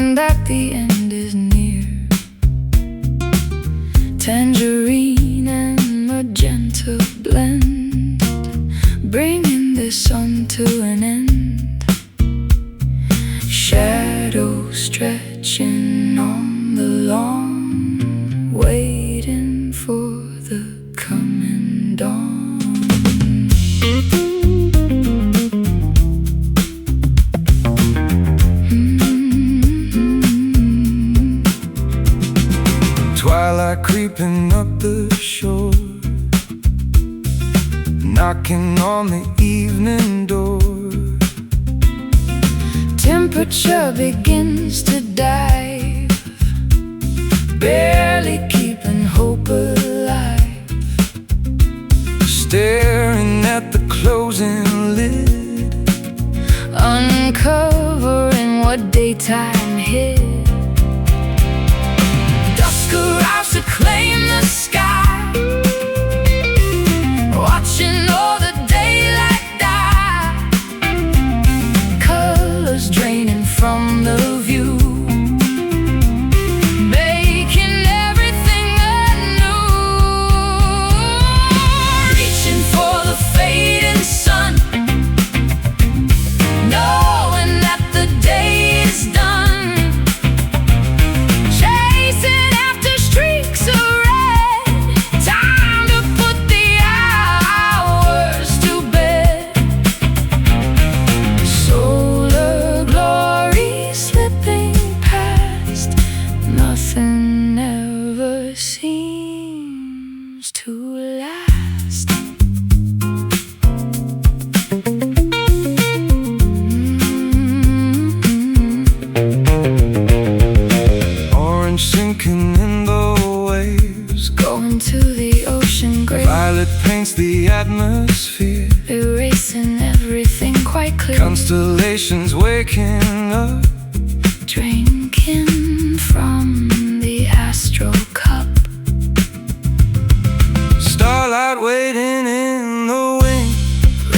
knowing that the end is near. Tangerine and magenta blend, bringing this sun to an end. Shadows stretching on the lawn, waiting for the coming dawn. Twilight creeping up the shore, knocking on the evening door. Temperature begins to dive, barely keeping hope alive. Staring at the closing lid, uncovering what daytime hid. Dusk arrives to claim the sky, watching all the daylight die. Colors draining from the view, making everything anew. Reaching for the fading sun, knowing that the day is done. Sinking in the waves, going to the ocean grave. Violet paints the atmosphere, erasing everything quite clear. Constellations waking up, drinking from the astral cup. Starlight waiting in the wing,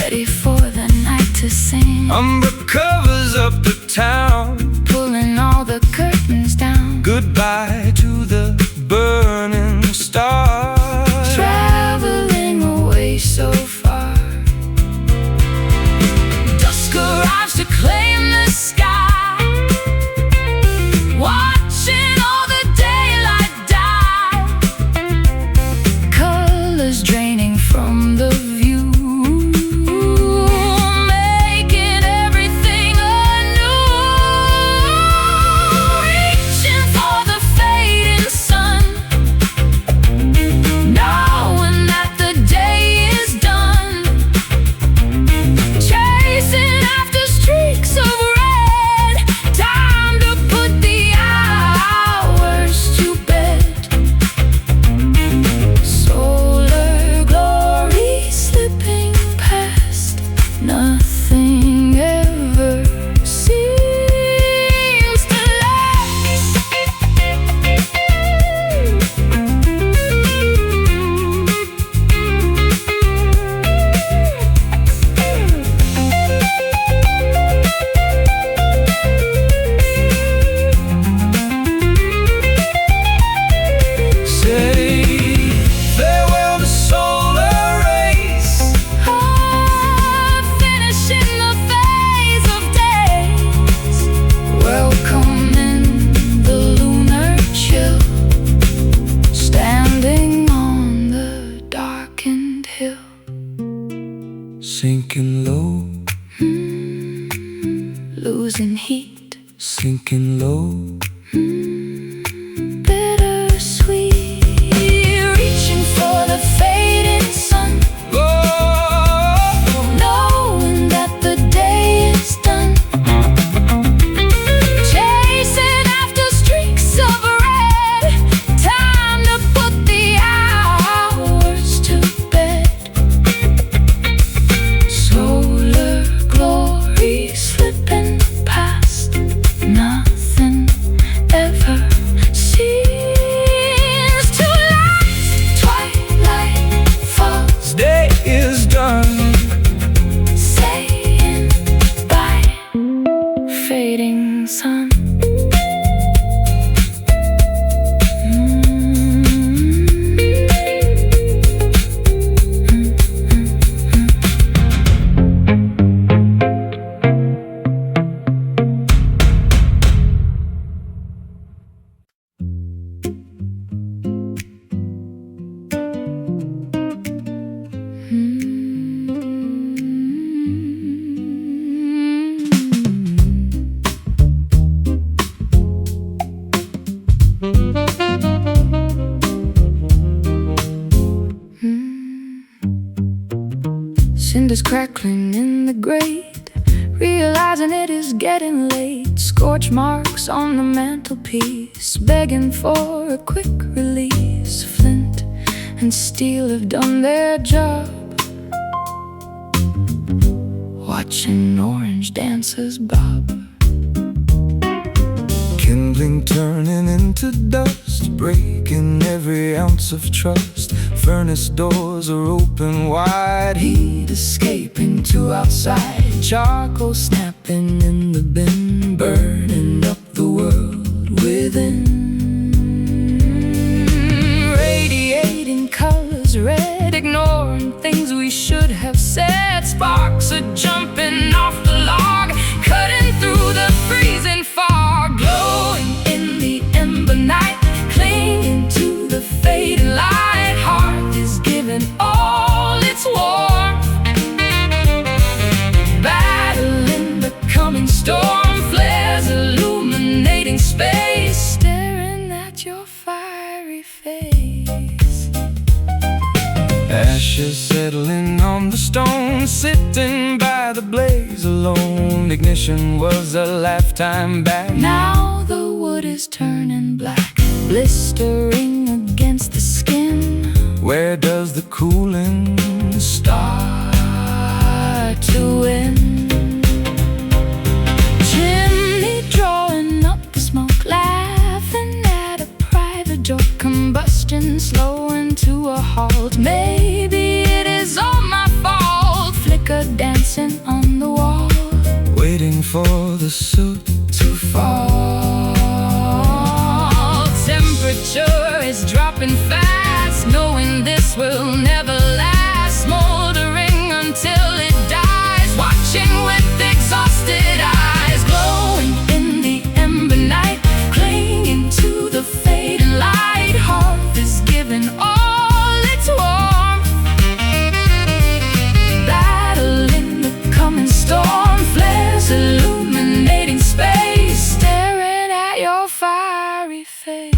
ready for the night to sing. Umber covers up the town, pulling all the curtains down. Goodbye to the burning stars, traveling away so far. Dusk arrives to claim the sky, watching all the daylight die. Colors draining from the view, making everything anew. Reaching for the fading sun, knowing that the day is done. Chasing after streaks of red, time to put the hours to bed. Solar glory slipping past, nothing ever seems to last. Say farewell to solar rays, finishing the phase of days. Welcoming the lunar chill, standing on the darkened hill. Sinking low, losing heat. Sinking low, bittersweet. Reaching for the fading sun, knowing that the day is done. Chasing after streaks of red, time to put the hours to bed. Solar glory slipping past, nothing crackling in the grate, realizing it is getting late. Scorch marks on the mantelpiece, begging for a quick release. Flint and steel have done their job, watching orange dancers bob. Kindling turning into dust, breaking every ounce of trust. Furnace doors are open wide, heat escaping to outside. Charcoal snapping in the bin, burning up the world within. Radiating colors red, ignoring things we should have said. Sparks are jumping off the log, cutting through the freezing fog. Glowing in the ember night, clinging to the fading light. Heart is giving all its warmth, battling the coming storm. Flares illuminating space, staring at your fiery face. Ashes settling on the stone, sitting by the blaze alone. Ignition was a lifetime back, now the wood is turning black, blistering against the skin. Where does the cooling start to end? Chimney drawing up the smoke, laughing at a private joke. Combustion slowing to a halt, maybe it is all my fault. Flicker dancing on the wall, waiting for the soot to fall. Temperature is dropping fast, knowing this will never last. Smoldering until it dies, watching with exhausted eyes. Glowing in the ember night, clinging to the fading light. Hearth is giving all its warmth, battling the coming storm. Flares illuminating space, staring at your fiery face.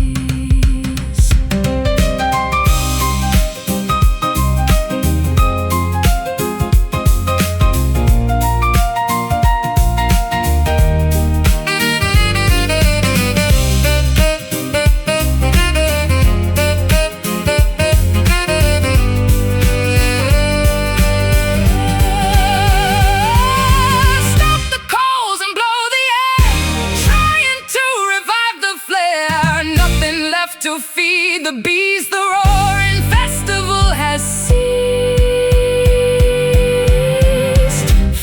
To feed the bees, the roaring festival has ceased.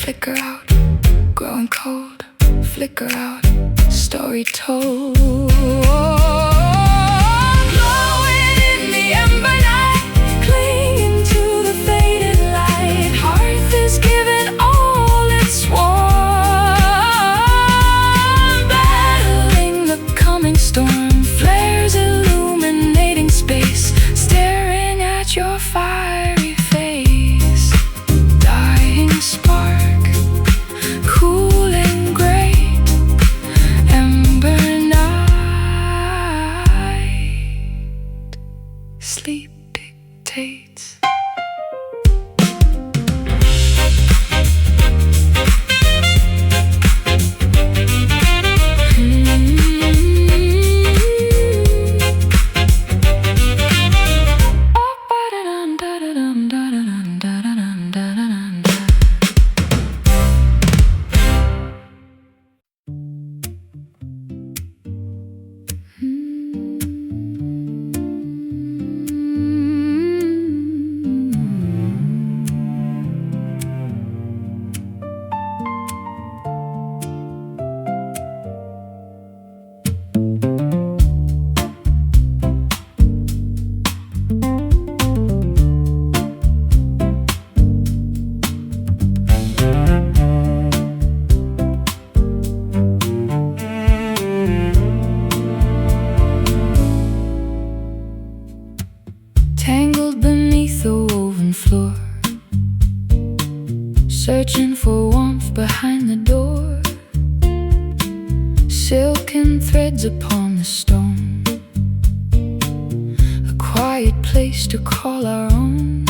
Flicker out, growing cold. Flicker out, story told. Glowing in the ember night, clinging to the faded light. Hearth is giving all its warmth, battling the coming storm. Flares illuminating space, staring at your fiery face. Dying spark, cool and great, ember night. Sleep dictates. searching for warmth behind the door, silken threads upon the stone, a quiet place to call our own,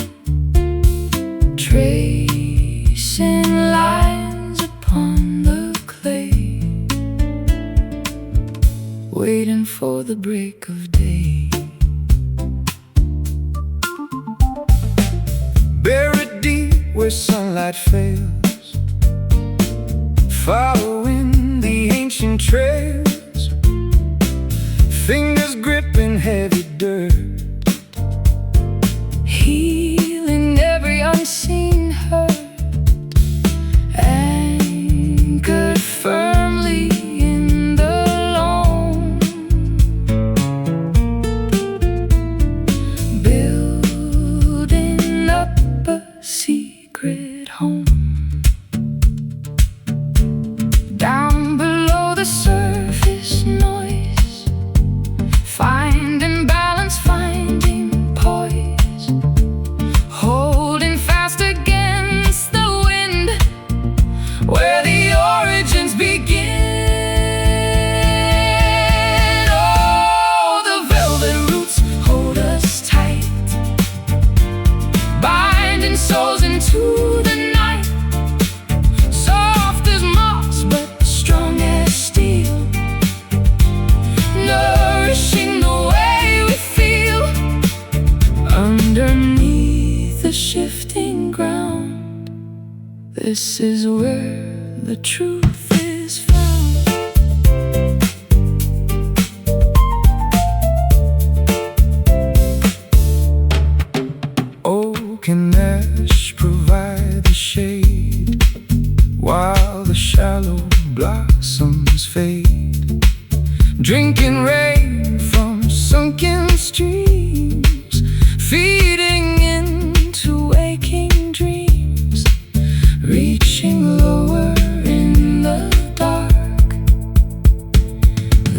tracing waiting for the break of day. Buried deep where sunlight fails, following the ancient trails, fingers gripping heavy dirt, healing every unseen hurt, anchored firmly in the loam, building up a secret home. Down below the surface noise, finding balance, finding poise, holding fast against the wind, where the origins begin. Oh, the velvet roots hold us tight, binding souls into the night, soft as moss but strong as steel, nourishing the way we feel underneath the shifting ground. This is where the truth is found. Oak and ash provide the shade, while the shallow blossoms fade, drinking rain from sunken streams, feeding into waking dreams, reaching lower in the dark,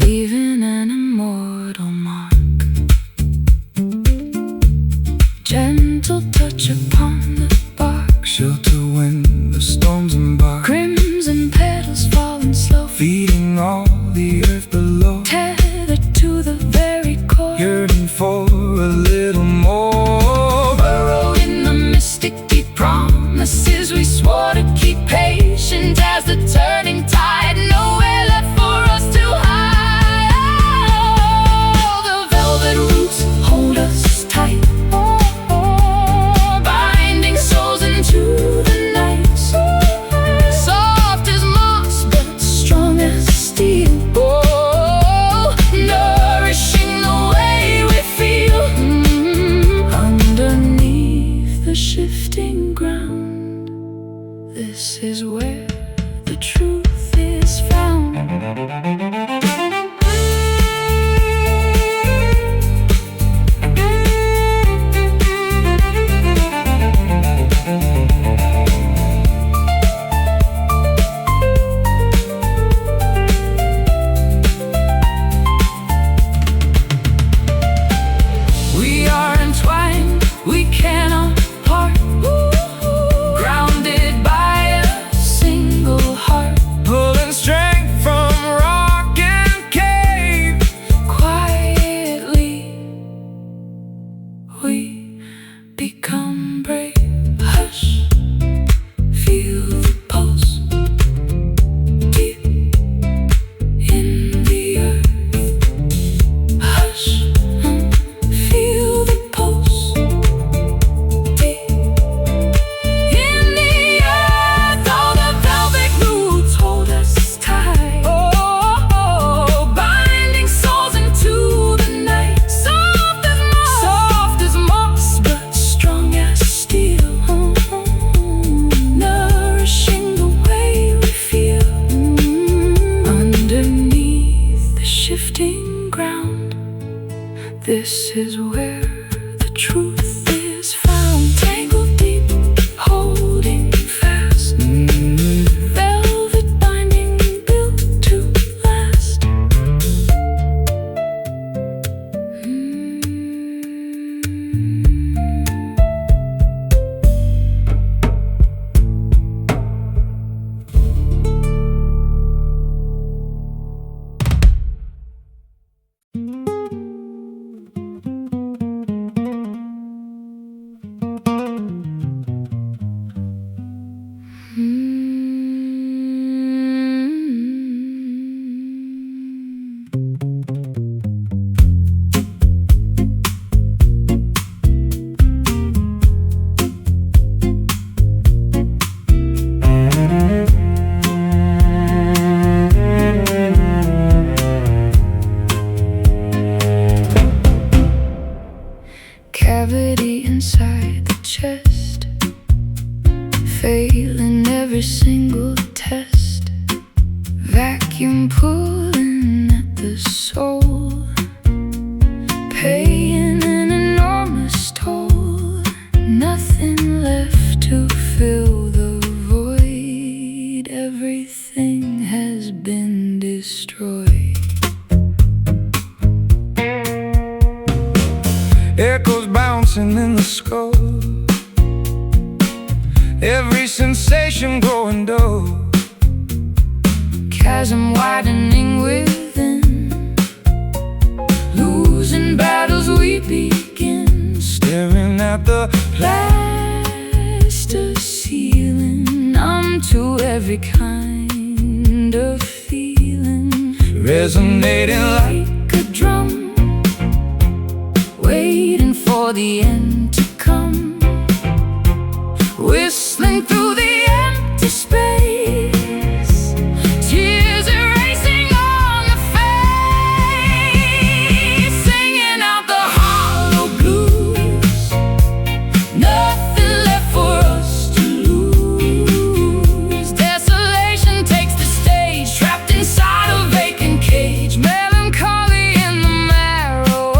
leaving an immortal mark. Gentle touch upon the bark, shelter when the storms embark, crimson petals falling slow, feeding all the earth below, tethered to the very core, yearning for a little more. Burrowed in the mystic deep promises we swore to keep, patient as the turning tide, nowhere left for us to hide. Oh, the velvet roots hold us tight, binding souls into the night, soft as moss but strong as steel. Oh, nourishing the way we feel underneath the shifting ground. This is where the truth is found. We are entwined, we cannot part, grounded by a single heart, pulling strength from rock and cave. Quietly we become brave. Hush, feel the pulse deep in the earth. Hush, feel the pulse deep in the earth. All the velvet roots hold us tight, oh, binding souls into the night, soft as moss but strong as steel, nourishing the way we feel underneath the shifting ground. This is where the truth is found. Tangled deep, holding fast, velvet binding built to last. dancing in the scope, every sensation growing dull, chasm widening within, losing battles we begin, staring at the plaster ceiling, numb to every kind of feeling, resonating like a drum, waiting for the end to come, whistling through the empty space, tears erasing on the face, singing out the hollow blues, nothing left for us to lose. Desolation takes the stage, trapped inside a vacant cage, melancholy in the marrow,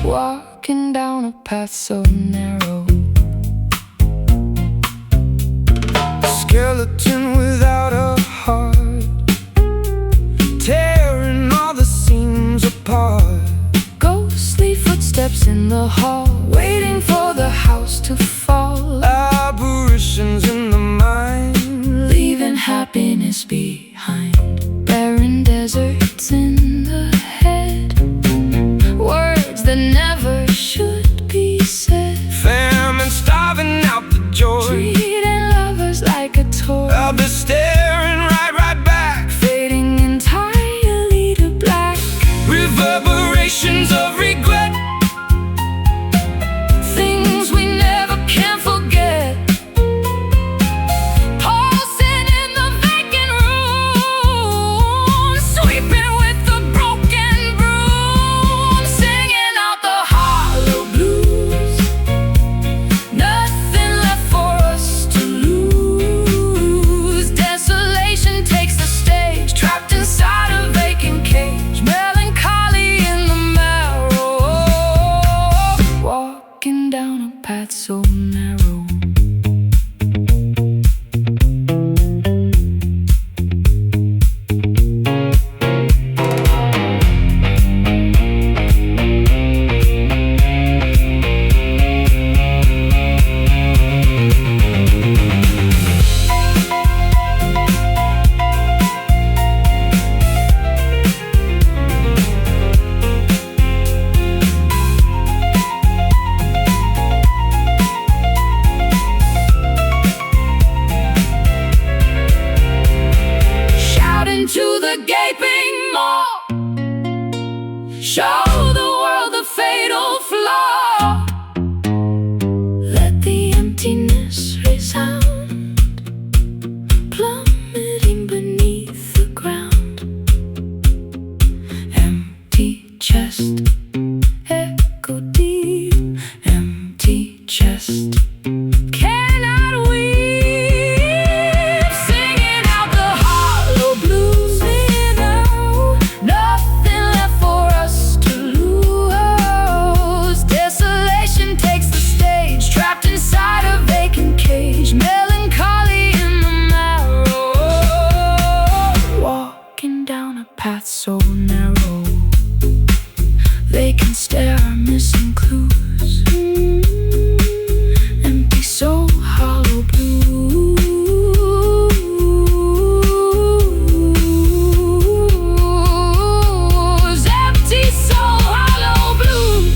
walking down a path so narrow, skeleton without a heart, tearing all the seams apart, ghostly footsteps in the hall, waiting for the house to fall, apparitions in the mind, leaving happiness behind, barren deserts in the head, words that never should be said, famine starving out the joy, treating lovers like a toy, I'll be staring right back, fading entirely to black, reverberations of regret, things we never can forget, pulsing in the vacant room, sweeping with the broken broom, singing out the hollow blues, nothing left for us to lose. Desolation takes the stage, trapped inside a vacant cage, melancholy in the marrow, walking down a path so narrow. Shouting to the gaping maw, show the world the fatal flaw, let the emptiness resound, plummeting beneath the ground, empty chest, echo deep, empty chest, cannot weep, singing out the hollow blues, singing out, nothing left for us to lose. Desolation takes the stage, trapped inside a vacant cage, melancholy in the marrow, walking down a path so narrow, vacant stare, missing clues, empty soul, hollow blues, empty soul, hollow blues.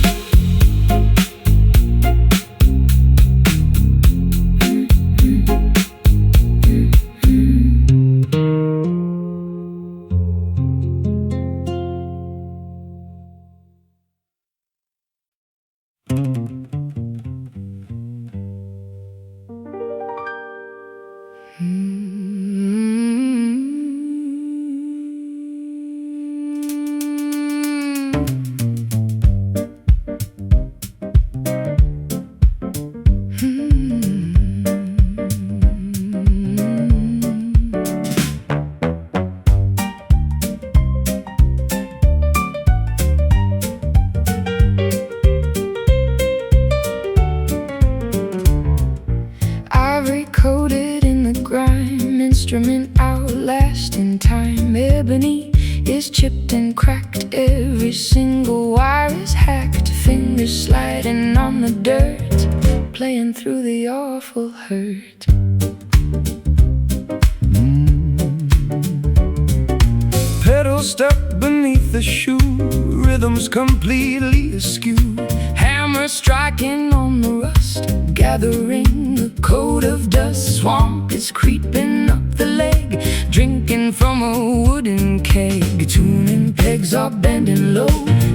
instrument outlasting time. Ebony is chipped and cracked, every single wire is hacked. fingers sliding on the dirt, playing through the awful hurt. Pedals stuck beneath the shoe, rhythms completely askew. Hammer striking on the rust, gathering a coat of dust. Swamp is creeping up the leg, drinking from a wooden keg. Tuning pegs are bending low,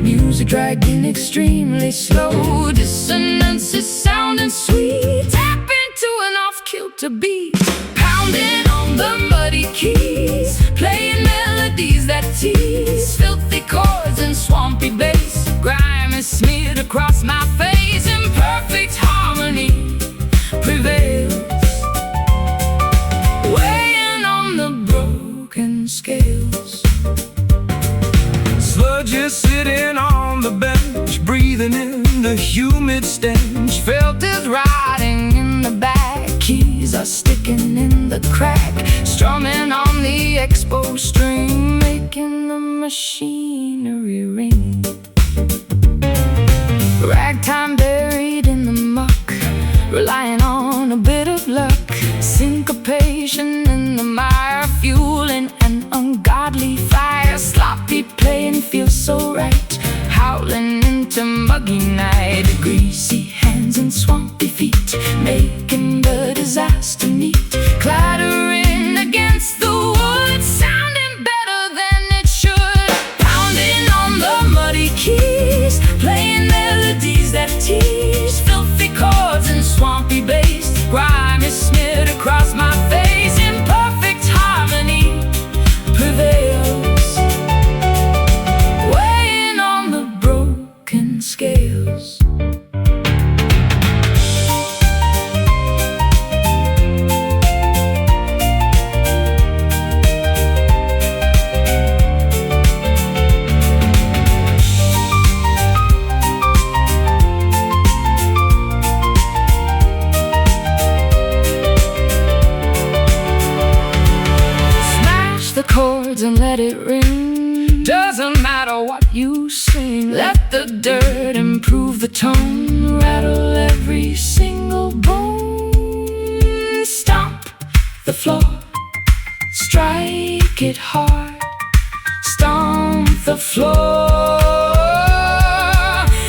music dragging extremely slow. Dissonance is sounding sweet, tap into an off-kilter beat. Pounding on the muddy keys, playing melodies that tease. Filthy chords and swampy bass, grime is smeared across my face. Imperfect harmony prevails, weighing on the broken scales. Sludge is sitting on the bench, breathing in the humid stench. Felt is riding in the back, keys are sticking in the crack. Strumming on the expo string, making the machinery ring. Ragtime buried in the muck, relying on a bit of luck. Syncopation in the mire, fueling an ungodly fire. Sloppy playing feels so right, howling into muggy night. Greasy hands and swampy feet, making the disaster neat. Clattering against the wood, sounding better than it should. Pounding on the muddy keys, playing melodies that tease. Filthy chords and swampy bass, grime is smeared across my face. Imperfect harmony prevails, weighing on the broken scales. Chords and let it ring, doesn't matter what you sing. Let the dirt improve the tone, rattle every single bone. Stomp the floor, strike it hard. Stomp the floor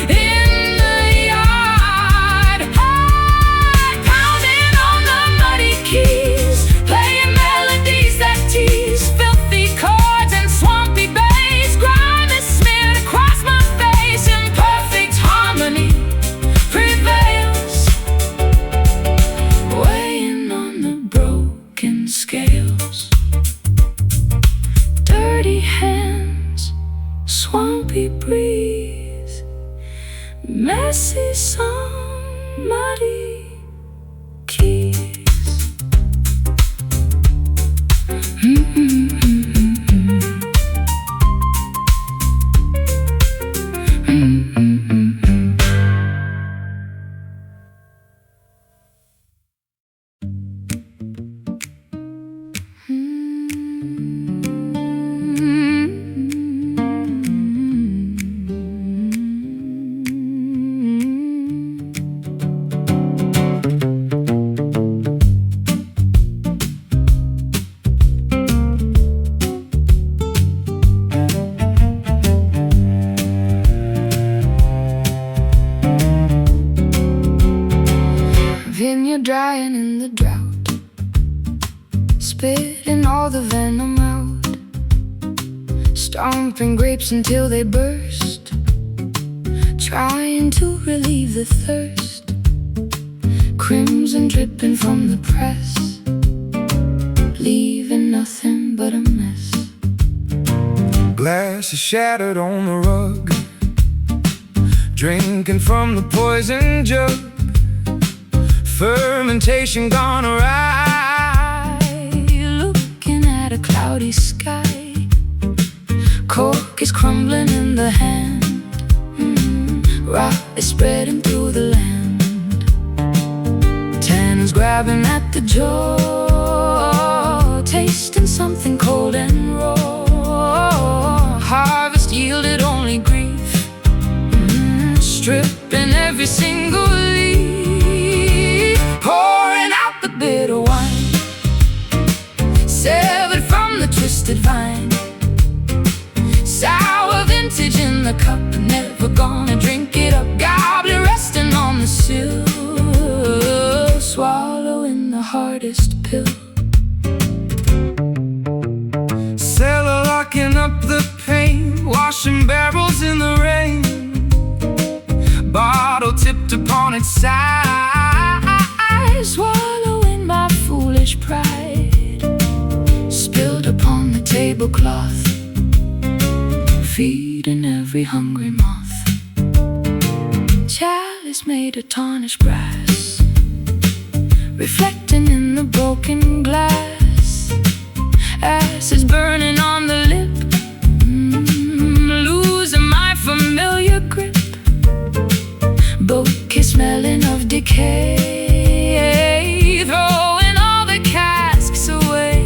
in the yard. Pounding on the muddy keys, playing melodies that tease. Chords and swampy bass, grime is smeared across my face. Imperfect harmony prevails, weighing on the broken scales. Dirty hands, swampy breeze, messy song, muddy keys. Drying in the drought, spitting all the venom out. Stomping grapes until they burst, trying to relieve the thirst. Crimson dripping from the press, leaving nothing but a mess. Glass is shattered on the rug, drinking from the poison jug. Fermentation gone awry, looking at a cloudy sky. Cork is crumbling in the hand, rot is spreading through the land. Tannins grabbing at the jaw, tasting something cold and raw. Harvest yielded only grief, stripping every single leaf, pouring out the bitter wine, severed from the twisted vine. Sour vintage in the cup, never gonna drink it up. Goblet resting on the sill, swallowing the hardest pill. Cellar locking up the pain, washing barrels in the rain. Bottle tipped upon its side, swallowing my foolish pride. Spilled upon the tablecloth, feeding every hungry moth. Chalice made of tarnished brass, reflecting in the broken glass. Acids burning on the lip, losing my familiar grip. Bouquet smelling of decay, throwing all the casks away.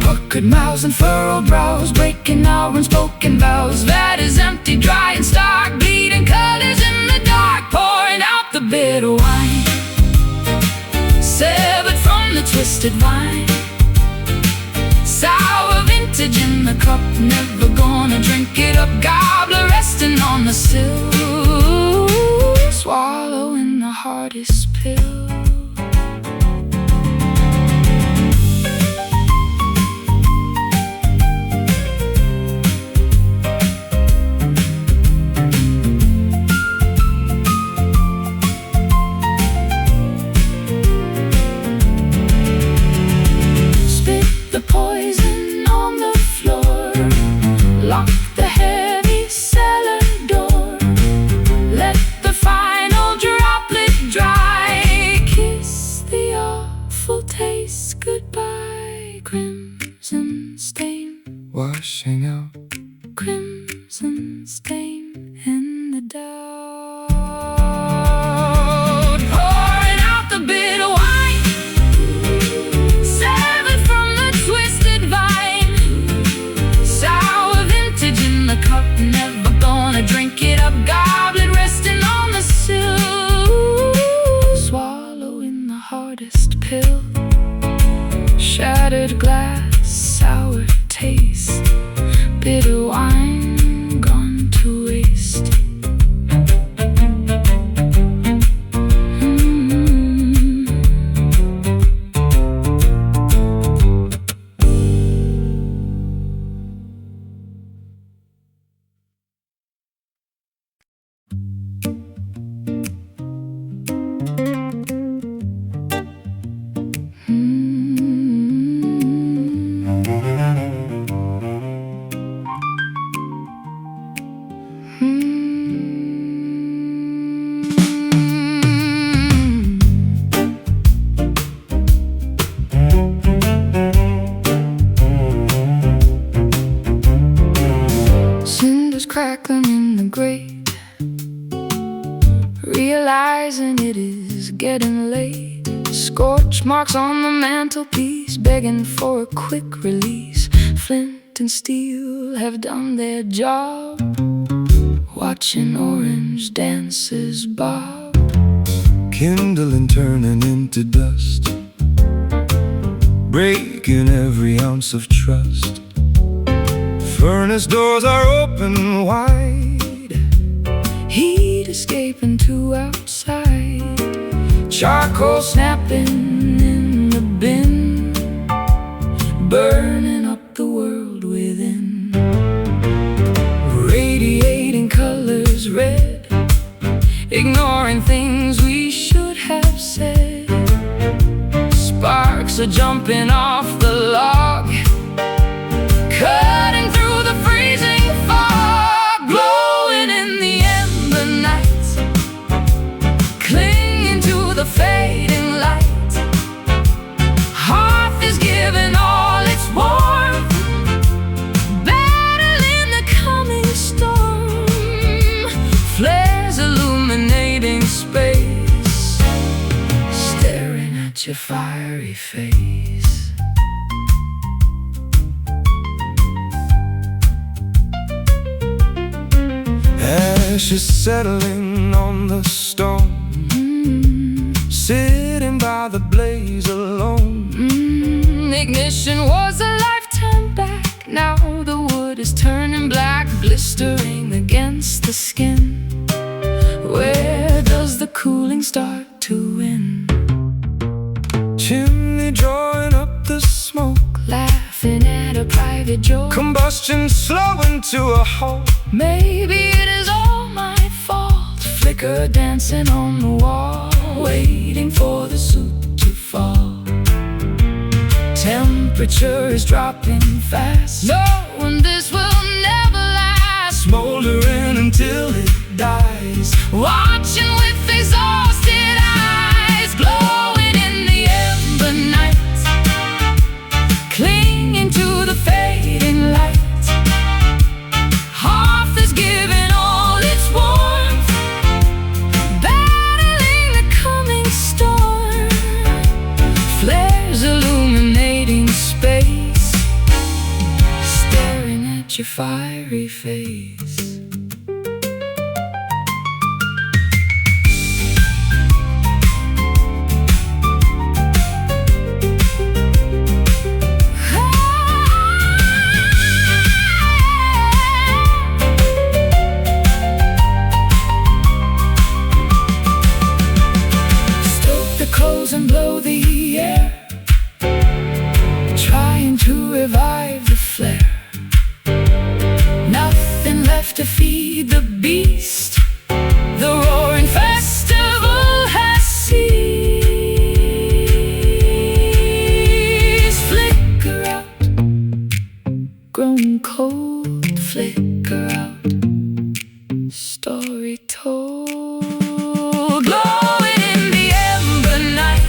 Puckered mouths and furrowed brows, breaking our unspoken vows. That is empty, dry and stark, bleeding colors in the dark, pouring out the bitter wine, severed from the twisted vine. Sour vintage in the cup, never gonna drink it up. Gobbler resting on the sill, swallowing the hardest pill. Washing out, crimson stain in the doubt, pouring out the bitter wine, severed from the twisted vine. Sour vintage in the cup, never gonna drink it up. Goblet resting on the sill, swallowing the hardest pill. Shattered glass, sour taste, bitter wine gone to waste. Crackling in the grate, realizing it is getting late. Scorch marks on the mantelpiece, begging for a quick release. Flint and steel have done their job, watching orange dances bob, kindling, turning into dust, breaking every ounce of trust. Furnace doors are open wide, heat escaping to outside. Charcoal snapping in the bin, burning up the world within. Radiating colors red, ignoring things we should have said. Sparks are jumping off the log, cutting through the freezing fog, glowing in the ember night, clinging to the fading light. Hearth is giving all its warmth, battling the coming storm. Flares illuminating space, staring at your fiery face. Ashes settling on the stone, sitting by the blaze alone. Ignition was a lifetime back. Now the wood is turning black, blistering against the skin. Where does the cooling start to end? Chimney drawing up the smoke, Laughing at a private joke. combustion slowing to a halt. Maybe it is all my fault. Flicker dancing on the wall, waiting for the suit to fall. Temperature is dropping fast, knowing this will never last. Smoldering until it dies, Watching with exhausted eyes, glowing in the ember night, clinging to the fading light. Hearth is giving all its warmth, battling the coming storm. Flares illuminating space, staring at your fiery face. And blow the air, trying to revive the flare. Nothing left to feed the beast. The roaring festival has ceased. Flicker out, grown cold. Flicker out, story told. Glowing in the ember night,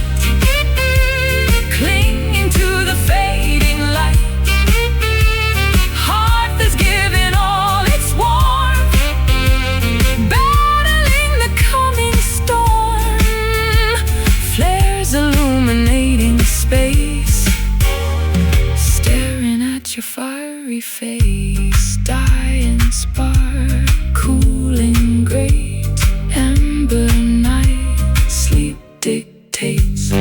clinging to the fading light. Hearth is giving all its warmth, battling the coming storm. Flares illuminating space, staring at your fiery face. Dying spark, cooling grate, ember night, sleep dictates.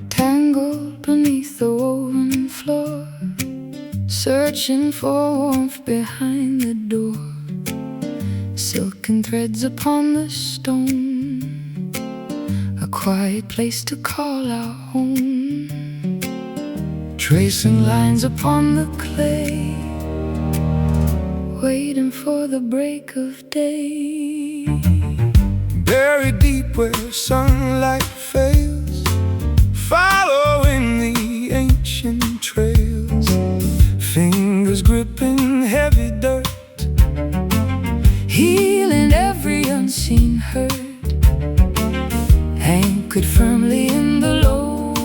Tangled beneath the woven floor, searching for warmth behind the door. Silken threads upon the stone, a quiet place to call our home. Tracing lines upon the clay, waiting for the break of day. buried deep where sunlight fails, following the ancient trails. Fingers gripping heavy dirt, healing every unseen hurt. Anchored firmly in the loam,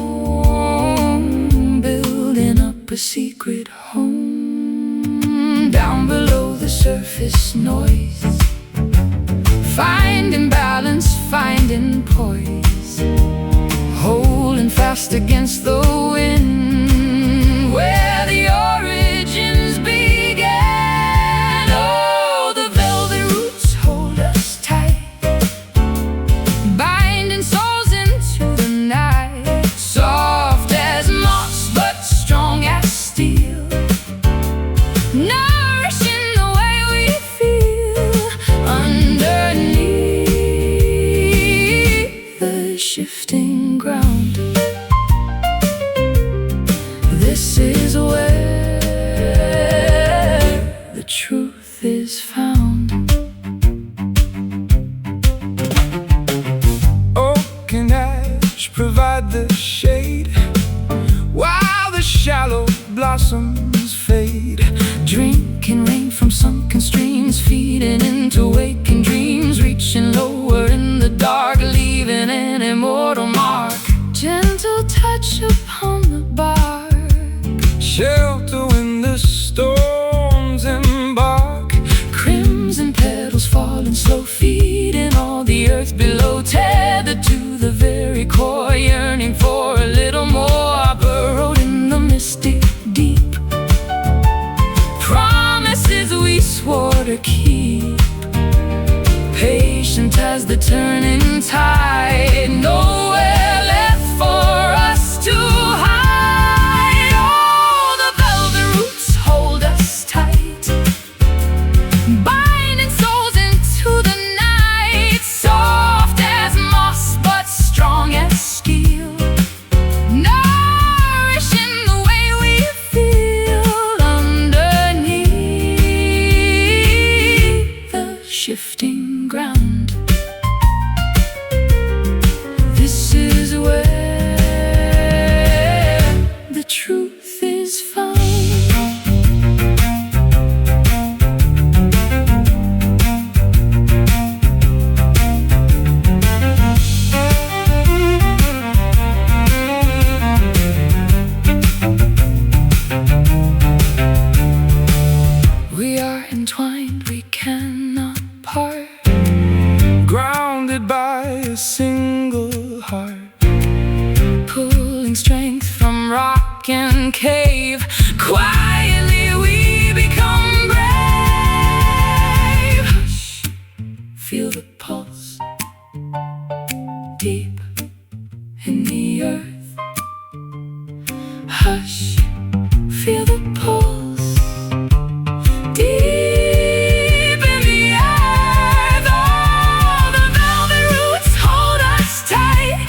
building up a secret home. Down below the surface noise, finding balance, finding poise, holding fast against the wind, where the origins began. Oh, the velvet roots hold us tight, binding souls into the night. Soft as moss, but strong as steel, nourishing the way we feel underneath the shifting ground. This is where the truth is found. Oaken ash branch provide the shade, while the shallow blossoms fade. Drinking rain from sunken streams, feeding into waking dreams, reaching lower in the dark, leaving an immortal mark. Gentle touch upon the bark, shelter when the storms embark. Crimson petals falling slow, feeding all the earth below, tethered to the very core, yearning for a little more. Burrowed in the mystic deep, promises we swore to keep. Patient as the turning tide, nowhere left for us to hide. Oh, the velvet roots hold us tight, binding souls into the night. Soft as moss, but strong as steel, nourishing the way we feel underneath the shifting ground. This is where the truth is found. We are entwined, we cannot part, Grounded by a single heart, pulling strength from rock and cave. Quietly we become brave. Hush, feel the pulse deep in the earth. Hush, feel the pulse deep in the earth. Oh, the velvet roots hold us tight,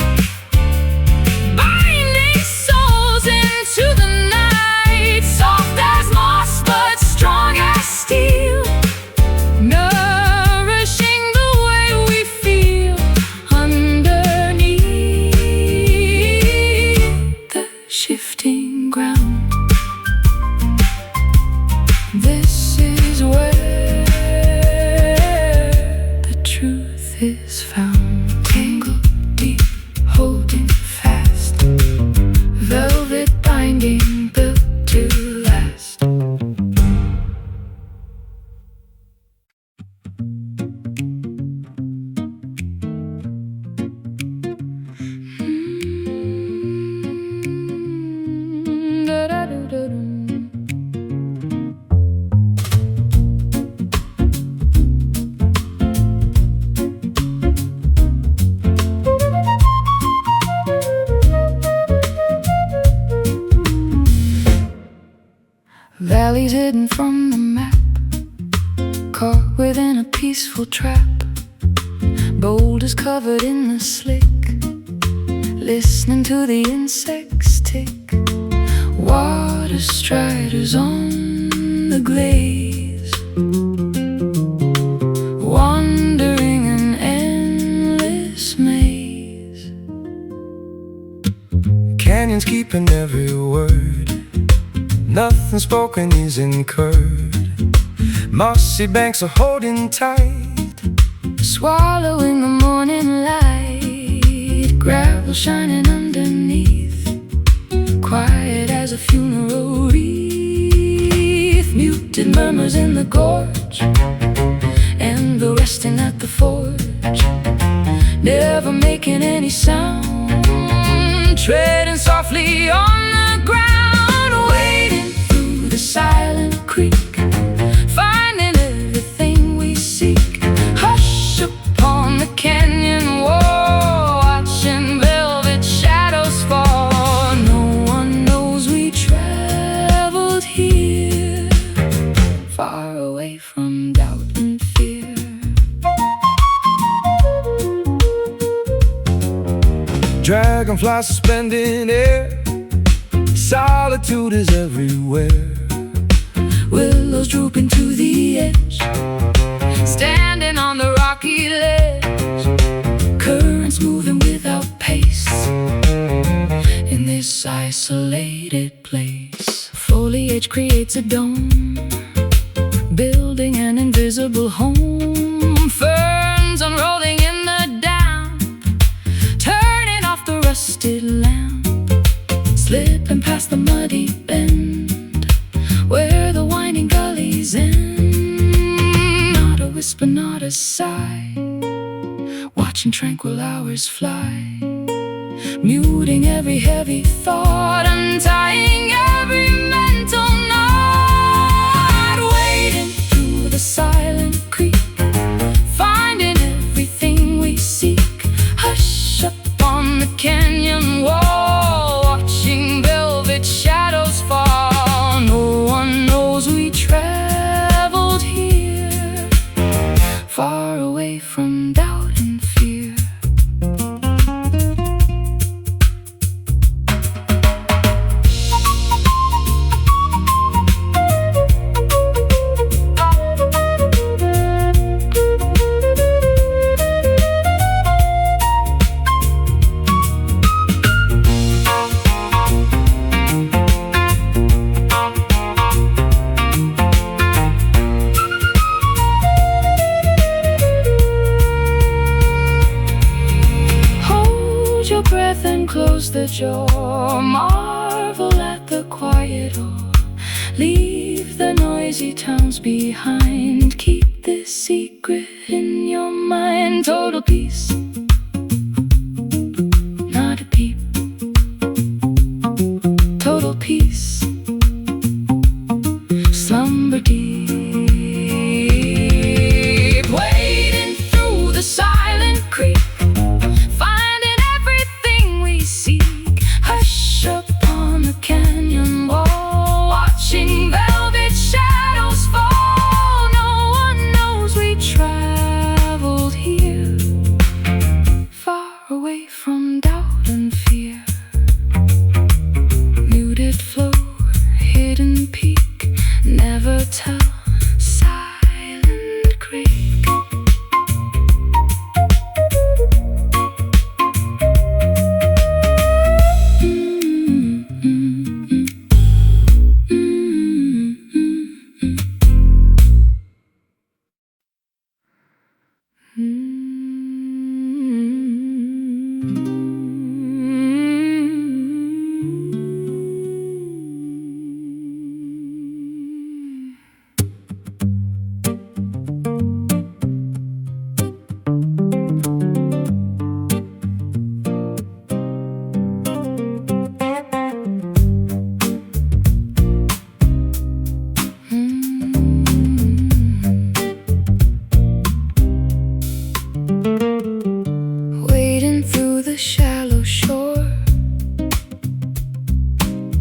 binding souls into the night. Soft as moss, but strong as steel, nourishing the way we feel underneath the shifting ground. This is where the truth is found. Tangled deep, holding fast, velvet binding built to last. Da-da-do-do-dum. Valleys hidden from the map, caught within a peaceful trap. Boulders covered in the slick, listening to the insects tick. Water striders on the glaze, wandering an endless maze. canyons keeping every word, nothing spoken is incurred. Mossy banks are holding tight, swallowing the morning light. Gravel shining underneath, quiet as a funeral wreath. Muted murmurs in the gorge, and the resting at the forge, never making any sound, treading softly on the ground, wading through the silent creek, finding everything we seek. Hush upon the canyon wall, watching velvet shadows fall. No one knows we traveled here, far away from doubt and fear. dragonflies suspended in air, solitude is everywhere. Willows drooping to the edge, standing on the rocky ledge. Currents moving without pace, this isolated place. Foliage creates a dome, building an invisible home. Ferns unrolling in the damp, turning off the rusted lamp. Slipping past the muddy bend, where the winding gullies end. Not a whisper, not a sigh, watching tranquil hours fly, muting every heavy thought, untying every mental knot. Waiting through the silent creek, finding everything we seek. Hush up on the canyon wall, watching velvet shadows fall. No one knows we traveled here, far away from doubt and fear. Your breath and close the door. Marvel at the quiet awe. Leave the noisy towns behind. Keep this secret in your mind. Total peace, not a peep. Total peace, slumber deep. Waiting through the silent creek, canyon wall, watching velvet shadows fall. No one knows we traveled here, far away from doubt and fear. Muted flow, hidden peak, never tell, silent creek.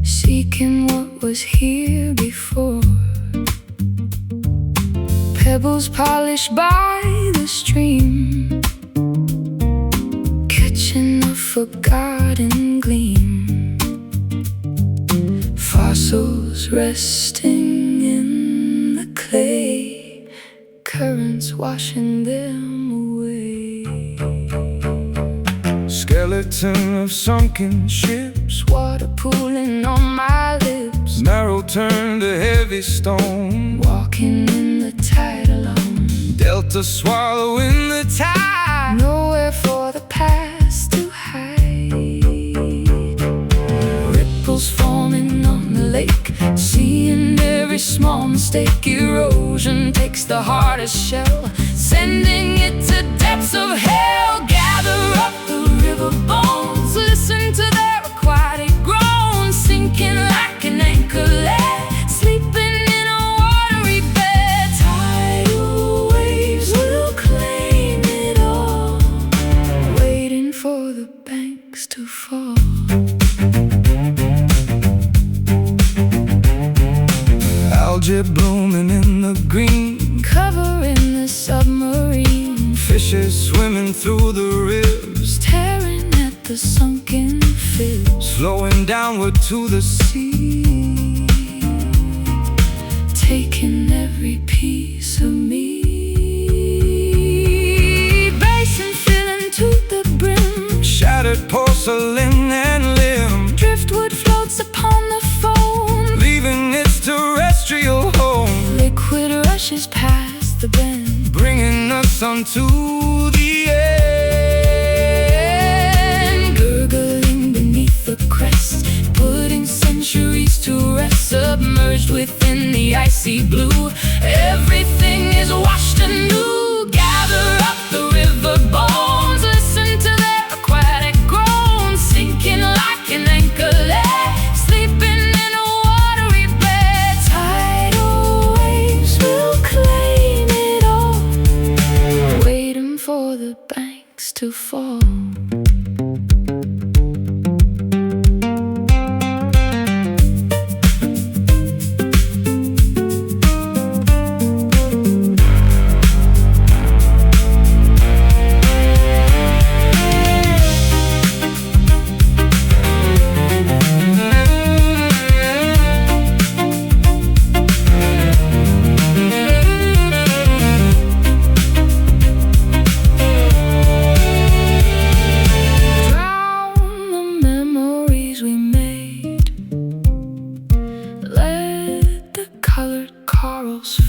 Seeking what was here before. Pebbles polished by the stream, catching a forgotten gleam. Fossils resting in the clay, currents washing them away. Skeleton of sunken ships, water pooling on my lips. marrow turned to heavy stone, walking in the tide alone. delta swallowing the tide, nowhere for the past to hide. Ripples forming on the lake, seeing every small mistake. Erosion takes the hardest shell, sending it to depths of hell. Gather up the river bones, listen to their aquatic groans, sinking like an anchoret, sleeping in a watery bed. Tidal waves will claim it all, waiting for the banks to fall. algae blooming in the green, covering the submarine. fishes swimming through the ribs, staring at the sunken fibs, flowing downward to the sea, taking every piece of me. Basin filling to the brim, shattered porcelain and limb, driftwood rushes past the bend, bringing us onto the end. Gurgling beneath the crest, putting centuries to rest, submerged within the icy blue. Everything is washed anew. Gather up the river bones, listen to their aquatic groans, sinking like an anchoret, sleeping in a watery bed. Tidal waves will claim it all, waiting for the banks to fall.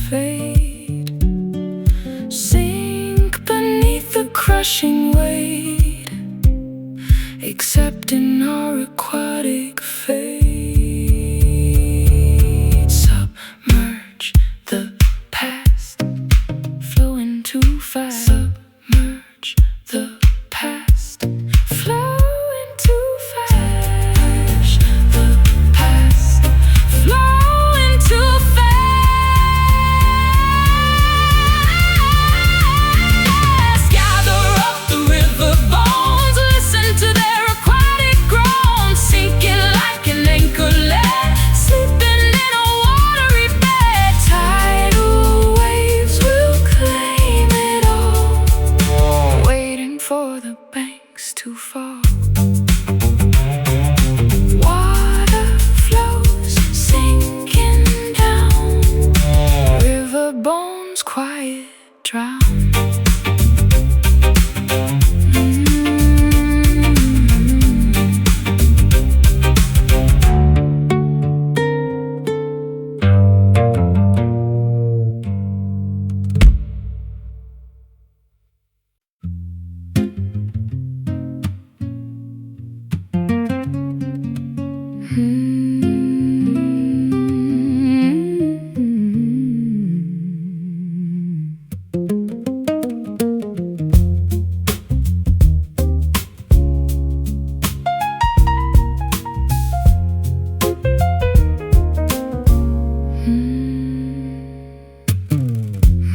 Fade, sink beneath the crushing weight, accepting our aquatic fate. Submerge the past, flowing too fast. Submerge the past, flowing too fast. The past, flowing too fast. To fall. Water flows sinking down, river bones quiet drown.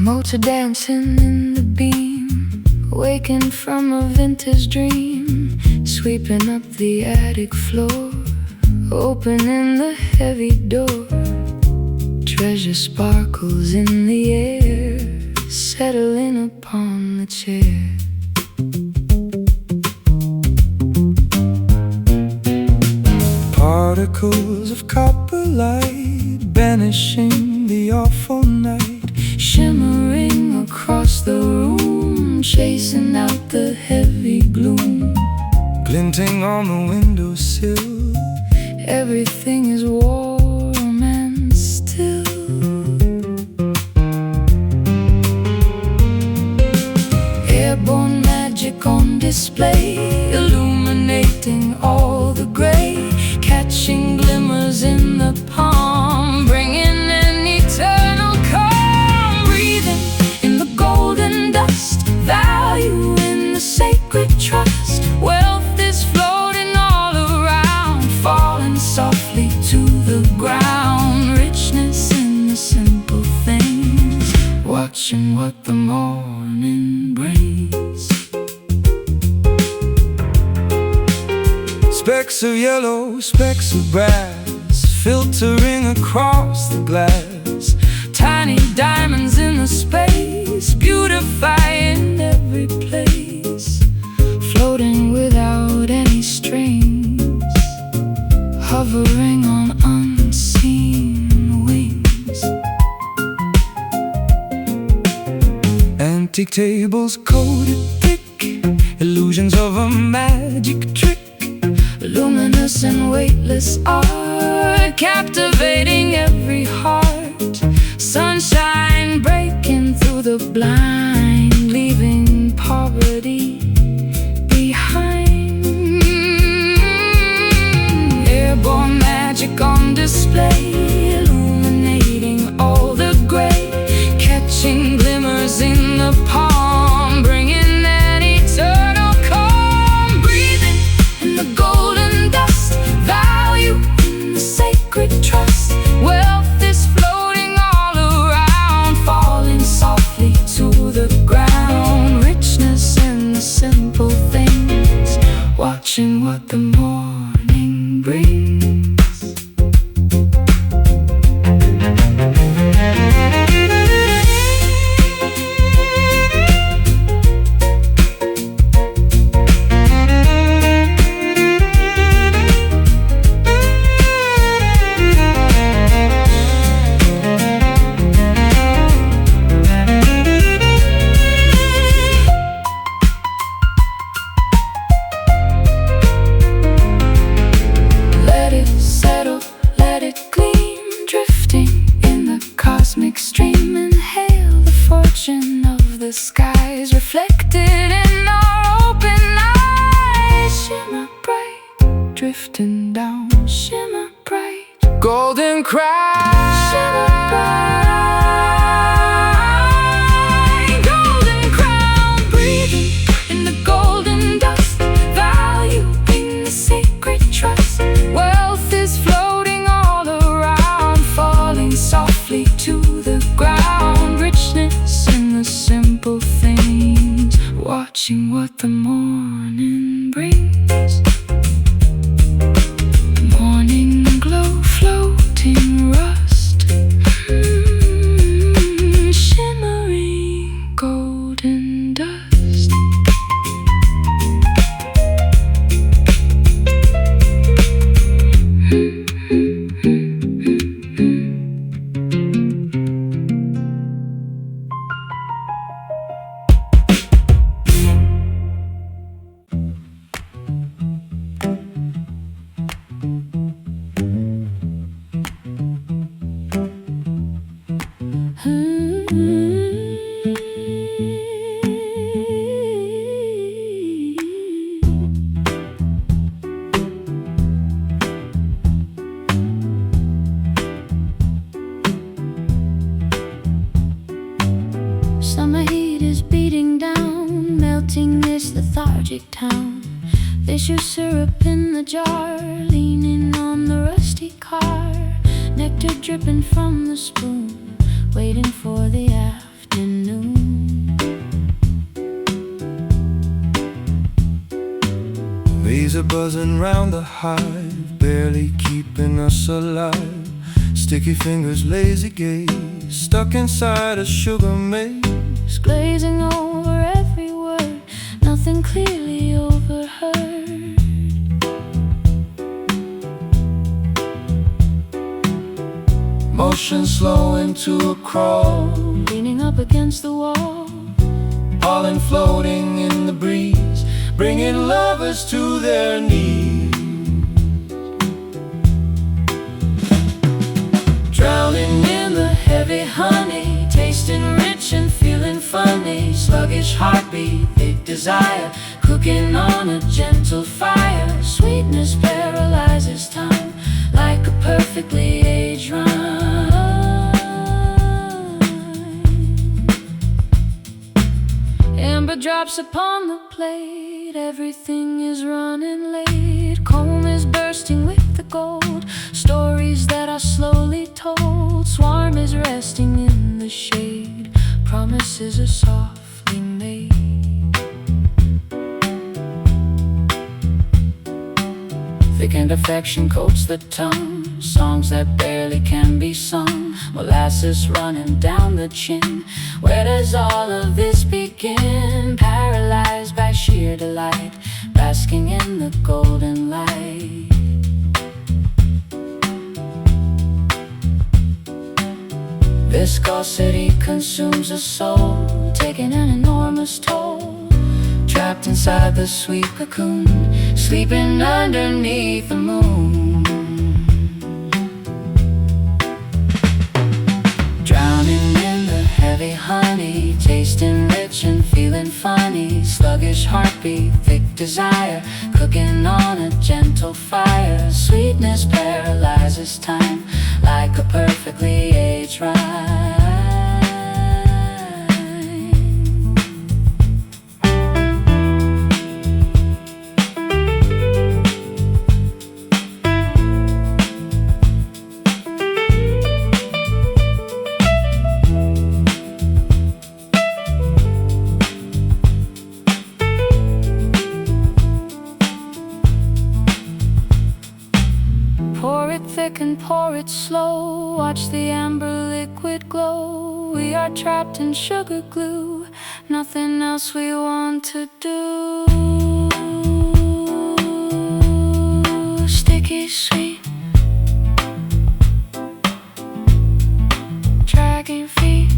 Motor dancing in the beam, waking from a vintage dream, sweeping up the attic floor, opening the heavy door. Treasure sparkles in the air, settling upon the chair. Particles of copper light, banishing the awful night, shimmering across the room, chasing out the heavy gloom. Glinting on the windowsill, everything is warm and still. Airborne magic on display, illuminating all the gray, catching glimmers in the palm, bringing an eternal calm. Breathing in the golden dust, value in the sacred trust. Wealth is floating all around, falling softly to the ground. Richness in the simple things, watching what the morning brings. Specks of yellow, specks of brass, filtering across the glass. Tiny diamonds in the space, beautifying every place. Floating without any strings, hovering on unseen wings. Antique tables coated thick, illusions of a magic trick. Luminous and weightless art, captivating every heart. Sunshine breaks watching what the morning brings. Stream, inhale the fortune of the skies reflected in our open eyes. Shimmer bright, drifting down, shimmer bright, golden crown. Shimmer bright, golden crown, breathing in the golden dust, valuing the sacred trust. Wealth is floating all around, falling softly to the ground. Richness in the simple things, watching what the morning brings. Morning glow, floating rust, shimmering golden dust. Summer heat is beating down, melting this lethargic town. Fish are syrup in the jar, leaning on the rusty car. Nectar dripping from the spoon, waiting for the afternoon. Bees are buzzing round the hive, barely keeping us alive. Sticky fingers, lazy gaze, stuck inside a sugar maze. Glazing over every word, nothing clearly overheard. Motion slowing to a crawl, leaning up against the wall. pollen floating in the breeze, bringing lovers to their knees. Drowning in the heavy honey, tasting rich and feeling funny. Sluggish heartbeat, big desire, cooking on a gentle fire. Sweetness paralyzes time, like a perfectly aged rhyme. Amber drops upon the plate, everything is running late. Comb is bursting with the gold, stories that are slowly told. Swarm is resting in the shade, promises are softly made. Thickened affection coats the tongue, songs that barely can be sung. Molasses running down the chin, where does all of this begin? Paralyzed by sheer delight, basking in the golden light. Viscosity consumes a soul, taking an enormous toll. Trapped inside the sweet cocoon, sleeping underneath the moon. Drowning in the heavy honey, tasting rich and feeling funny. Sluggish heartbeat, thick desire, cooking on a gentle fire. Sweetness paralyzes time, like a perfectly aged rhyme. thick and pour it slow. Watch the amber liquid glow. We are trapped in sugar glue. Nothing else we want to do. Sticky sweet, dragging feet.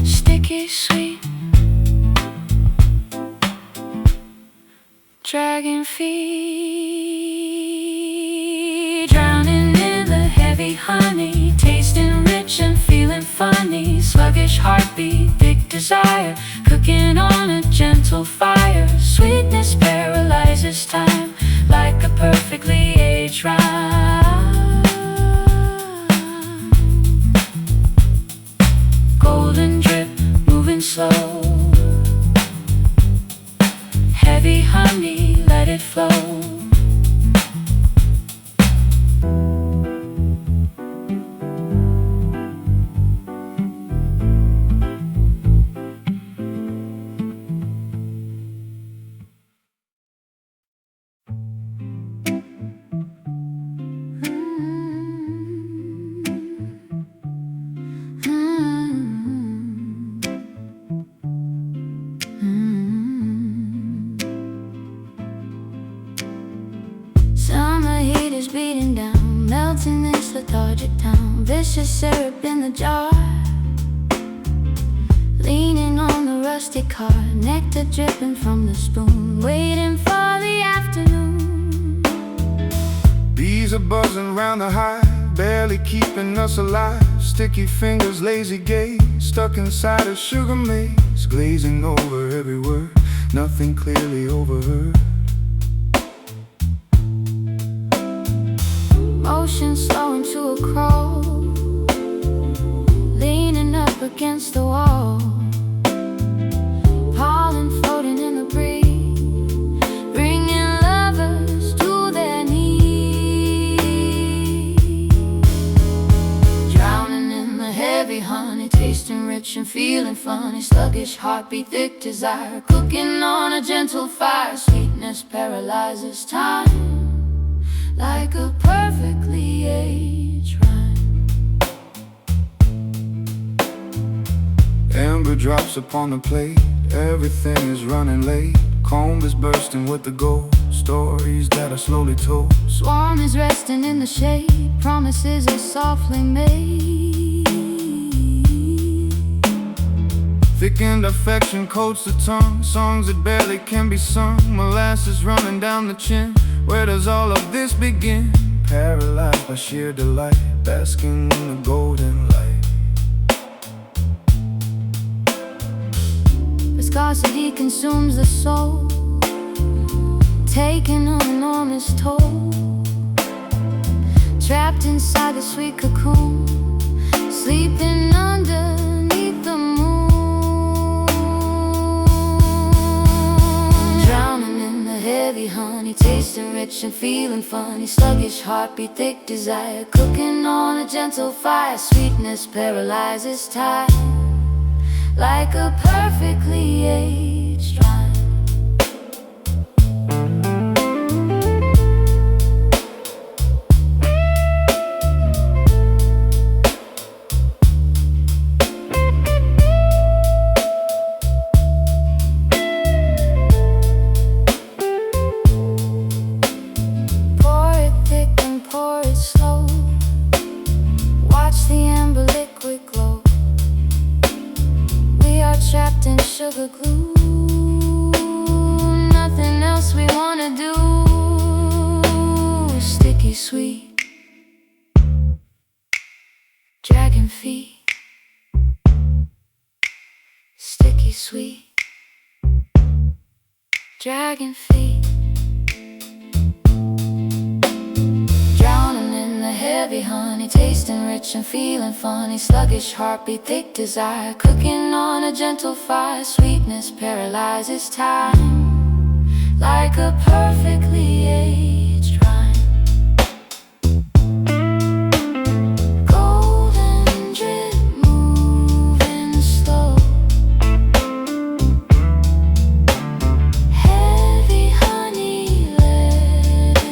Sticky sweet, dragging feet. Drowning in the heavy honey, tasting rich and feeling funny. Sluggish heartbeat, thick desire, cooking on a gentle fire. Sweetness paralyzes time like a perfectly aged rhyme. Golden drip, moving slow. Heavy honey, let it flow. Summer heat is beating down, melting this lethargic town. Vicious syrup in the jar, leaning on the rustic car. Nectar dripping from the spoon, waiting for the afternoon. Bees are buzzing round the hive, barely keeping us alive. Sticky fingers, lazy gaze, stuck inside a sugar maze. Glazing over every word, nothing clearly overheard. Motion slowing to a crawl, leaning up against the wall. Pollen floating in the breeze, bringing lovers to their knees. Drowning in the heavy honey, tasting rich and feeling funny. Sluggish heartbeat, thick desire, cooking on a gentle fire. Sweetness paralyzes time like a perfectly aged rhyme. Amber drops upon the plate, everything is running late. Comb is bursting with the gold, stories that are slowly told. Swarm is resting in the shade, promises are softly made. Thickened affection coats the tongue, songs that barely can be sung. Molasses running down the chin, where does all of this begin? Paralyzed by sheer delight, basking in the golden light. Viscosity consumes the soul, taking an enormous toll. Trapped inside the sweet cocoon, sleeping underneath the moon. Drowning in the heavy honey, tasting rich and feeling funny. Sluggish heartbeat, thick desire, cooking on a gentle fire. Sweetness paralyzes time like a perfectly aged rhyme. Pour it thick and pour it slow. Watch the amber liquid glow. We are trapped in sugar glue. Nothing else we wanna do. Sticky sweet, dragging feet. Sticky sweet, dragging feet. Drowning in the heavy honey, tasting rich and feeling funny. Sluggish heartbeat, thick desire, cooking on a gentle fire. Sweetness paralyzes time like a perfectly aged rhyme. Golden drip, moving slow. Heavy honey, let it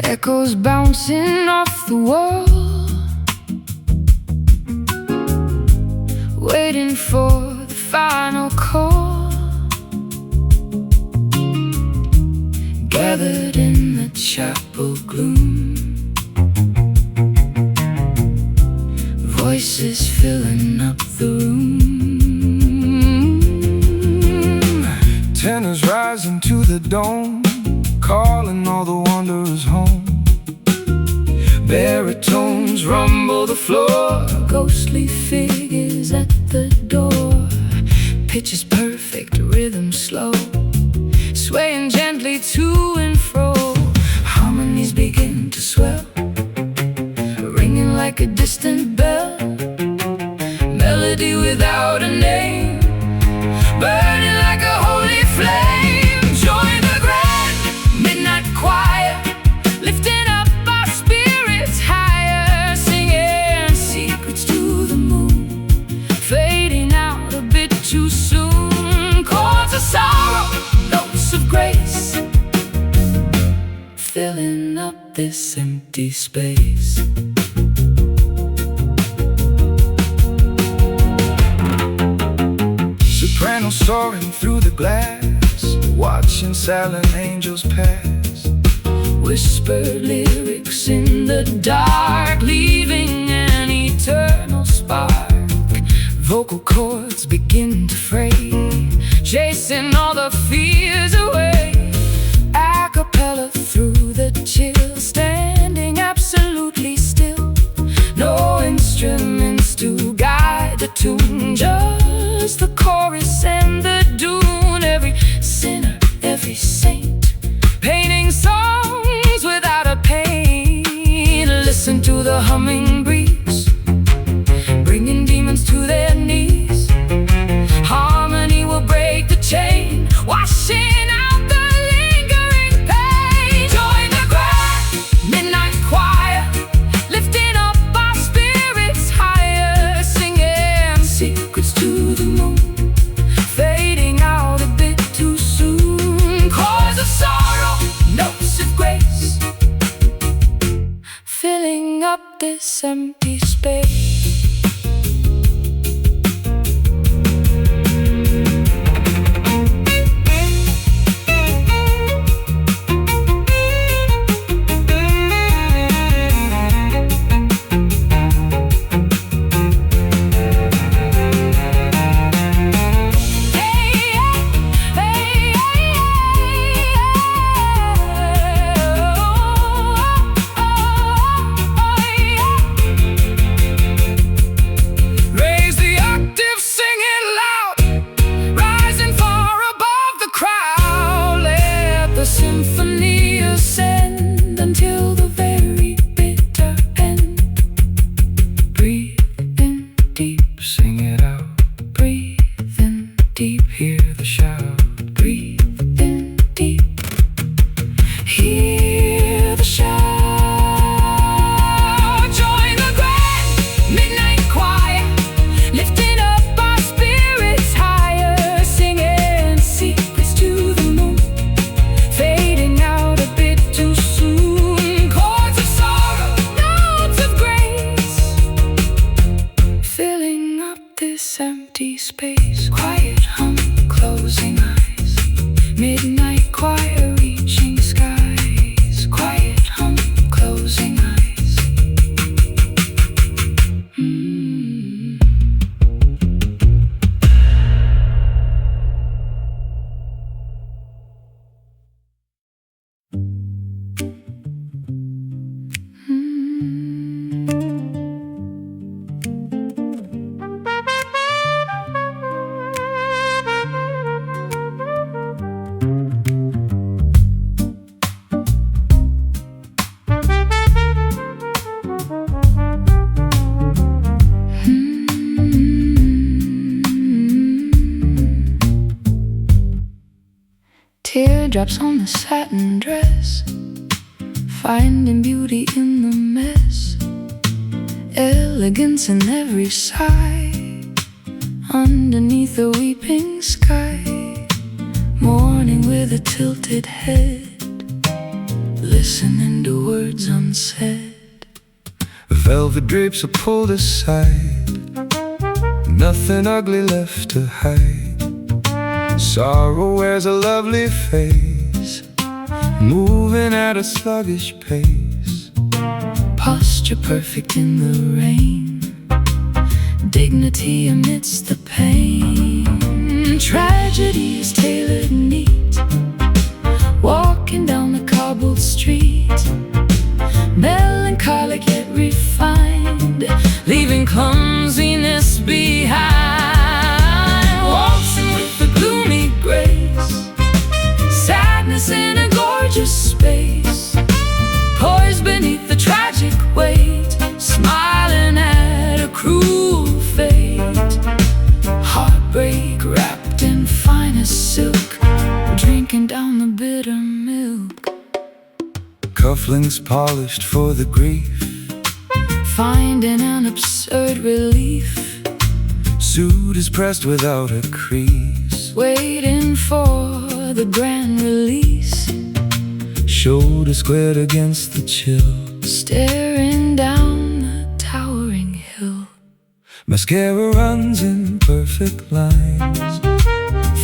echoes bouncing off the wall, waiting for the final call. Gathered in the chapel gloom, voices filling up the room. Tenors rising to the dome, calling all the wanderers home. Baritones rumble the floor, ghostly figures at the door. Pitch is perfect, rhythm slow, swaying gently to and fro. Harmonies begin to swell, ringing like a distant bell. Melody without a name, burning like a holy flame. Join the grand midnight choir, lifting up our spirits higher, singing secrets to the moon, fading out a bit too soon. Chords of sorrow, notes of grace, filling up this empty space. Soprano soaring through the glass, watching silent angels pass. Whispered lyrics in the dark, leaving an eternal spark. Vocal cords begin to fray, chasing all the fears away. A cappella through the chill, standing absolutely still. No instruments to guide the tune, just the chorus and the dune. Every sinner, every saint, painting songs without a pain. Listen to the humming breeze, bringing demons to their knees. Harmony will break the chain, washing out the lingering pain. Join the grand midnight choir, lifting up our spirits higher, singing secrets to the moon, fading out a bit too soon. Chords of sorrow, notes of grace, filling up this empty space. Teardrops on the satin dress, finding beauty in the mess. Elegance in every sigh, underneath a weeping sky. Mourning with a tilted head, listening to words unsaid. Velvet drapes are pulled aside, nothing ugly left to hide. Sorrow wears a lovely face, moving at a sluggish pace. Posture perfect in the rain, dignity amidst the pain. Tragedy is tailored neat, walking down the cobbled street. Melancholic yet refined, leaving clumsiness behind. Waltzing with the gloomy grace, sadness in a gorgeous space. Poised beneath the tragic weight, smiling at a cruel fate. Heartbreak wrapped in finest silk, drinking down the bitter milk. Cufflinks polished for the grief, Finding an absurd relief. suit is pressed without a crease, Waiting for the grand release. shoulder squared against the chill. Staring down the towering hill. Mascara runs in perfect lines,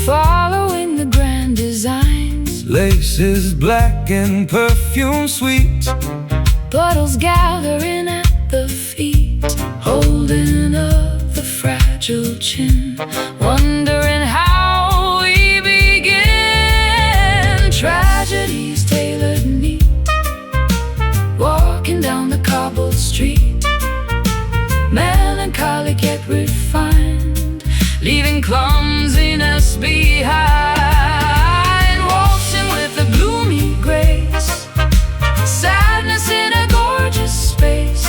Following the grand designs. lace is black and perfume sweet. Puddles gathering at the feet, holding up the fragile chin, wondering how we begin. Tragedies tailored neat, walking down the cobbled street. Melancholic yet refined, leaving clumsiness behind. Waltzing with a gloomy grace, sadness in a gorgeous space.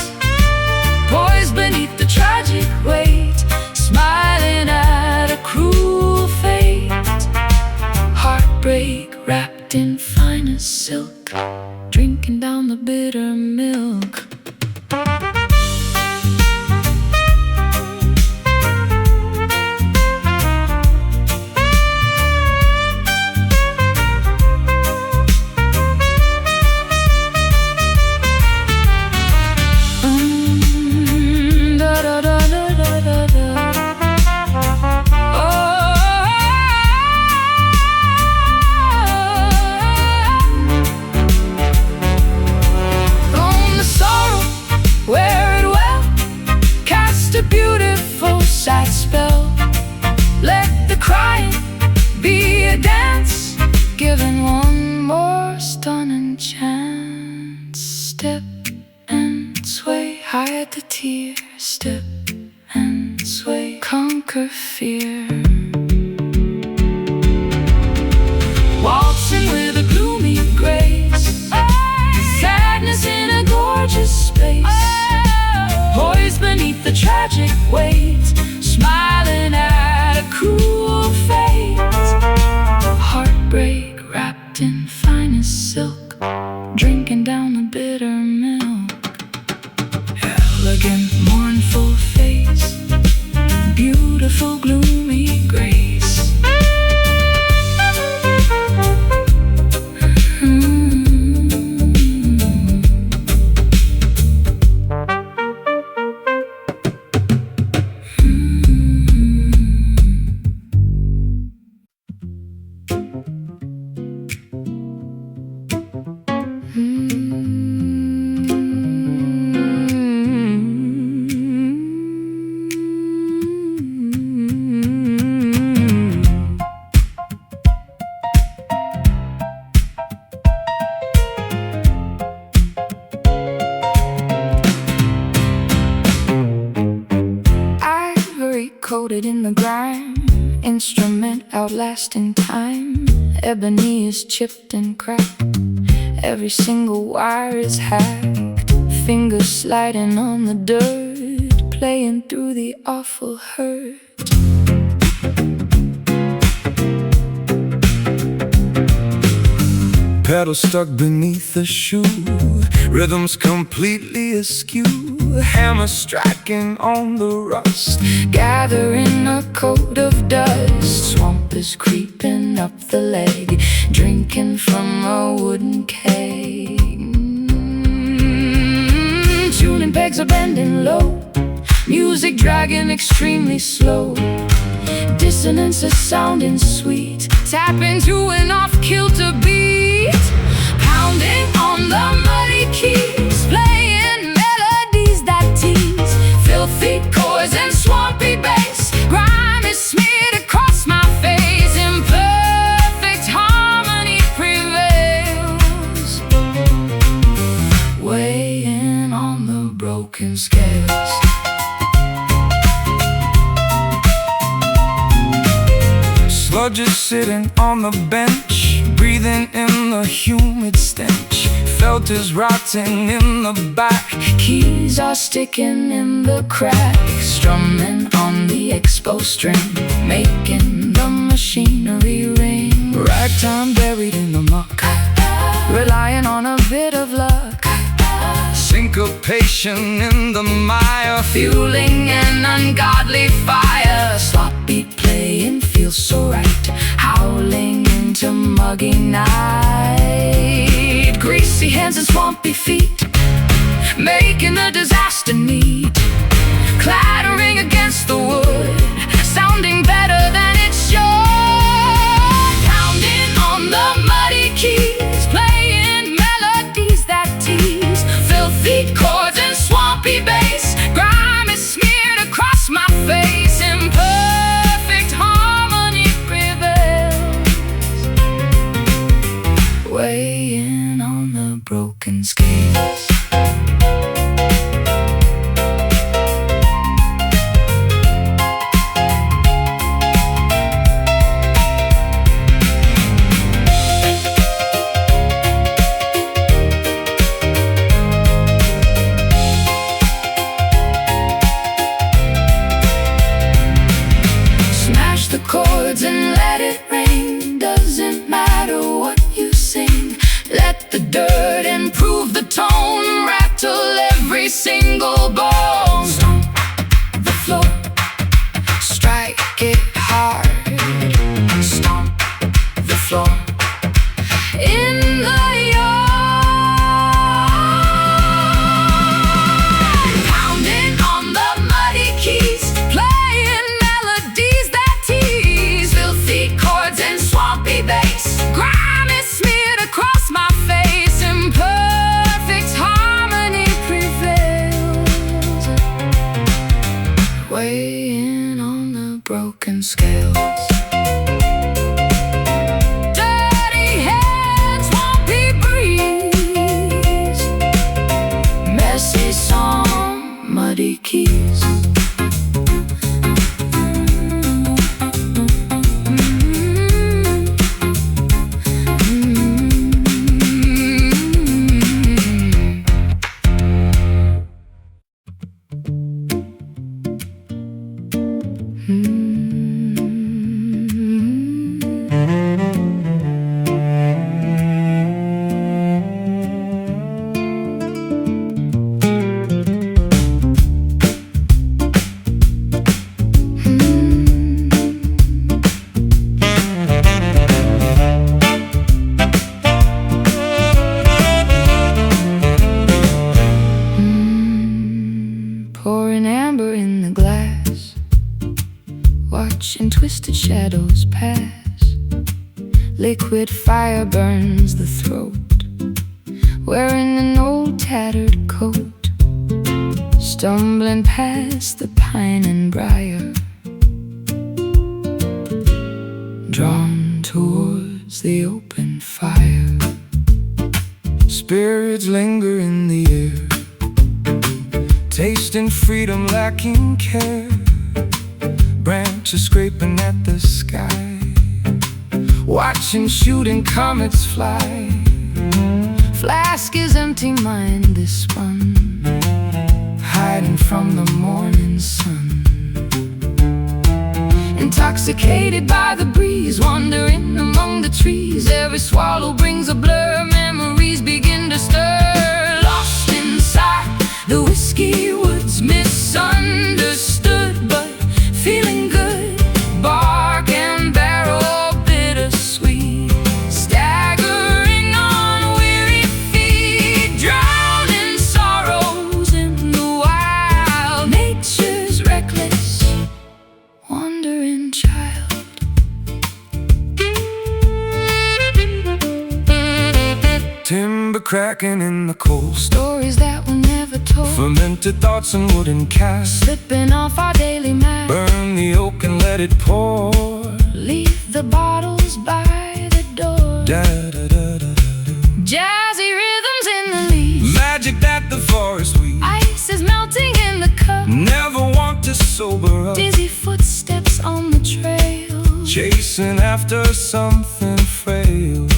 Poised beneath the tragic weight, smiling at a cruel fate. Heartbreak wrapped in finest silk, drinking down the bitter milk. Sad spell, let the crying be a dance, given one more stunning chance. Step and sway, hide the tears. Step and sway, conquer fear. Waltzing with a gloomy grace, sadness in a gorgeous space. Poised beneath the tragic weight, smiling at a cruel fate. Heartbreak wrapped in finest silk, drinking down the bitter milk. Elegant, mournful face, beautiful, gloomy grace. Coated in the grime, instrument outlasting time. Ebony is chipped and cracked, every single wire is hacked. Fingers sliding on the dirt, playing through the awful hurt. Pedal stuck beneath the shoe, rhythms completely askew. Hammer striking on the rust, gathering a coat of dust. Swamp is creeping up the leg, drinking from a wooden keg. legs are bending low, music dragging extremely slow. Dissonance is sounding sweet, tap into an off-kilter beat, pounding on the muddy keys, playing melodies that tease, filthy chords and swampy bass. Grime is smeared across my face, imperfect harmony prevails, weighing on the broken scales. Sludges sitting on the bench, breathing in the humid stench. Felt is rotting in the back, Keys are sticking in the cracks, strumming on the expo string, making the machinery ring. ragtime buried in the muck, Relying on a bit of luck, syncopation in the mire, fueling an ungodly fire. Slot beat playing feels so right, howling into muggy night. Greasy hands and swampy feet, making a disaster neat, clattering against the wood, sounding better than it should. Pounding on the muddy keys, playing melodies that tease, filthy chords and swampy bass. Grime is smeared across my face, imperfect harmony prevails, weighing on the broken scales. Chords and let it rain, doesn't matter what you sing. Let the dirt improve the tone, rattle every single bone. Stomp the floor, strike it hard. Stomp the floor in the yard, pounding on the muddy keys, playing melodies that chords and swampy bass. Grime is smeared across my face, imperfect harmony prevails, weighing on the broken scales. Dirty hands, swampy breeze, messy song, muddy keys. Watching twisted shadows pass, liquid fire burns the throat, wearing an old tattered coat, stumbling past the pine and briar, drawn towards the open fire. spirits linger in the air, tasting freedom, lacking care. Branches scraping at the sky, watching shooting comets fly. Flask is empty, mind this one, hiding from the morning sun. Intoxicated by the breeze, wandering among the trees. Every swallow brings a blur, memories begin to stir. Lost inside the whiskey woods, misunderstood, but feeling good. Bark and barrel, bittersweet, staggering on weary feet, drowning sorrows in the wild. Ember cracking in the coal. Stories that were never told. Fermented thoughts and wooden casks. Slipping off our daily map. Burn the oak and let it pour. Leave the bottles by the door. Da, da, da, da, da, da. Jazzy rhythms in the leaves. Magic that the forest weaves. Ice is melting in the cup. Never want to sober up. Dizzy footsteps on the trail. Chasing after something frail.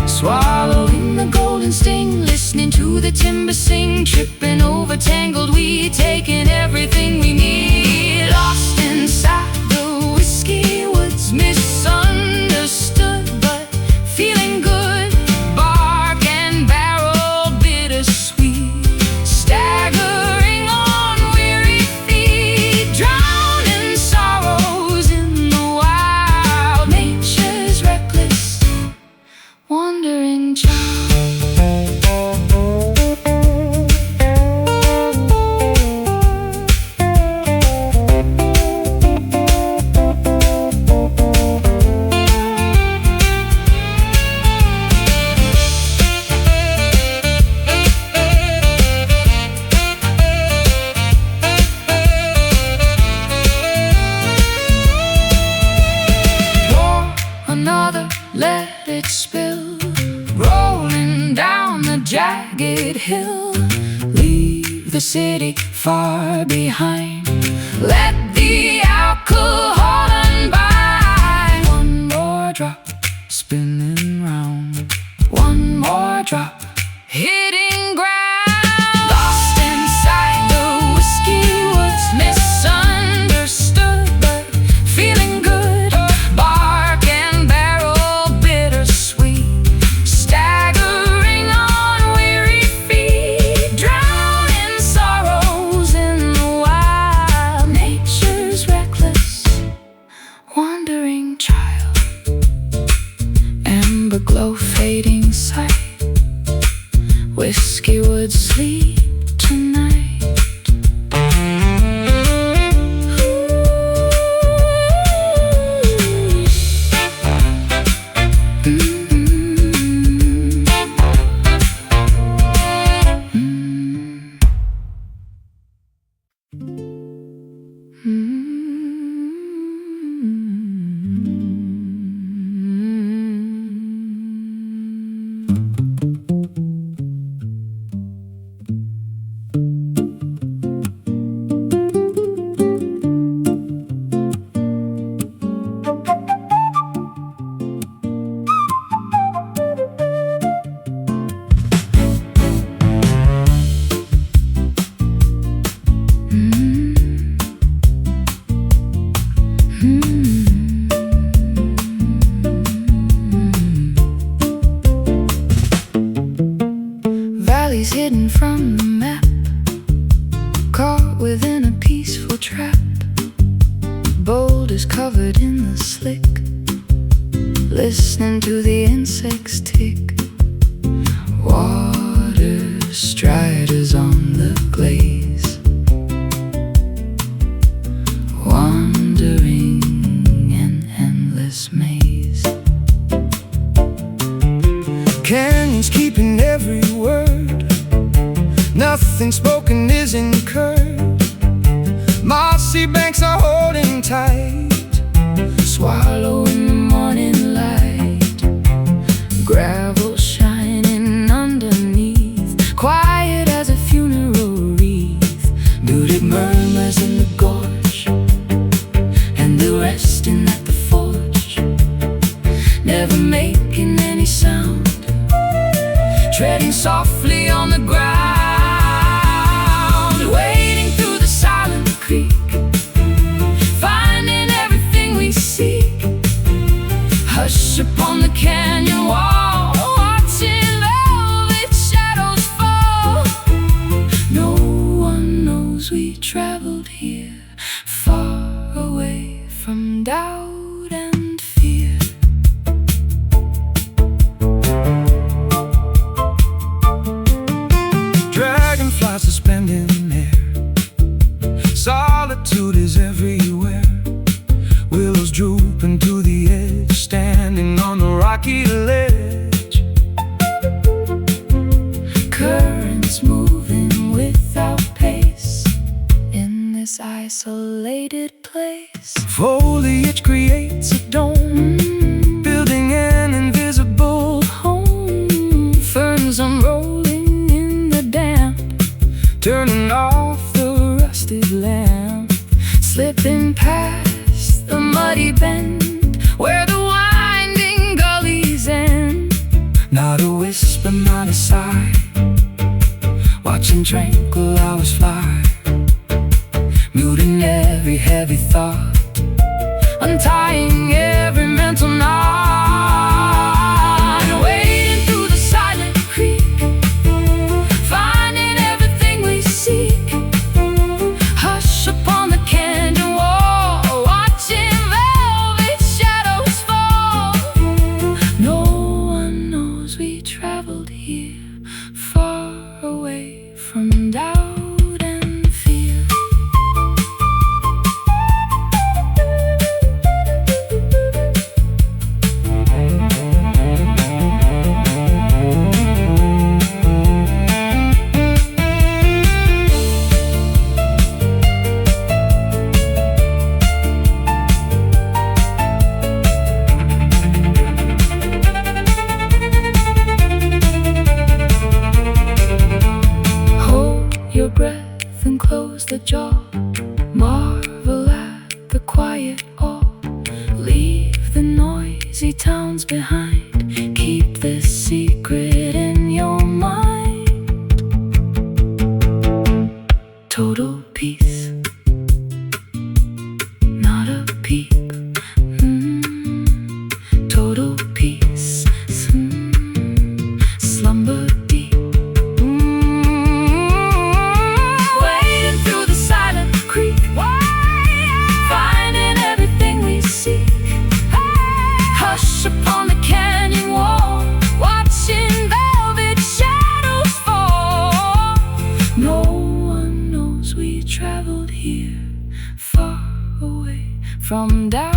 Swallowing the golden sting. Listening to the timber sing. Tripping over tangled weed. Taking everything we need. Lost inside the whiskey woods. Misunderstood but feeling good. Bark and barrel bittersweet. Staggering on weary feet. Drowning sorrows in the wild. Nature's reckless wandering child. Another, let it spill. Rolling down the jagged hill. Leave the city far behind. Let the alcohol unbind. One more drop, spinning round. One more drop, hitting ground. Lost inside the whiskey woods. Misunderstood but feeling good. Bark and barrel bittersweet. Staggering on weary feet. Drowning sorrows in the wild. Nature's reckless wandering child. Amber glow fading sight. Whiskey would sleep tonight. Valleys hidden from the map. Caught within a peaceful trap. Boulders covered in the slick. Listening to the insects tick. Water striders on the glaze. Wandering an endless maze. Canyons keeping every word. Nothing spoken is incurred. Mossy banks are holding tight. Swallow in the morning light. Gravel shining underneath. Quiet as a funeral wreath. Muted murmurs in the gorge. And the resting at the forge. Never making any sound. Treading softly on the ground. Wading through the silent creek. Finding everything we seek. Hush upon the canyon wall. Watching velvet shadows fall. No one knows we traveled here. Far away from doubt and fear. Dragonflies suspended in air. Solitude is everywhere. Willows drooping to the edge. Standing on the rocky ledge. isolated place. Foliage creates a dome, building an invisible home. Ferns unrolling in the damp, turning off the rusted lamp. Slipping past the muddy bend where the winding gullies end. Not a whisper, not a sigh, watching tranquil hours fly, muting every heavy thought, untying every mental knot. Wading through the silent creek, finding everything we seek. Hush upon the canyon wall, watching velvet shadows fall. No one knows we traveled here, far away from doubt and fear. Your breath and close the jaw, marvel at the quiet awe. Leave the noisy towns behind, keep this secret in your mind. Total peace, not a peep. Total peace, slumber deep. Upon the canyon wall, watching velvet shadows fall. No one knows we traveled here, far away from doubt.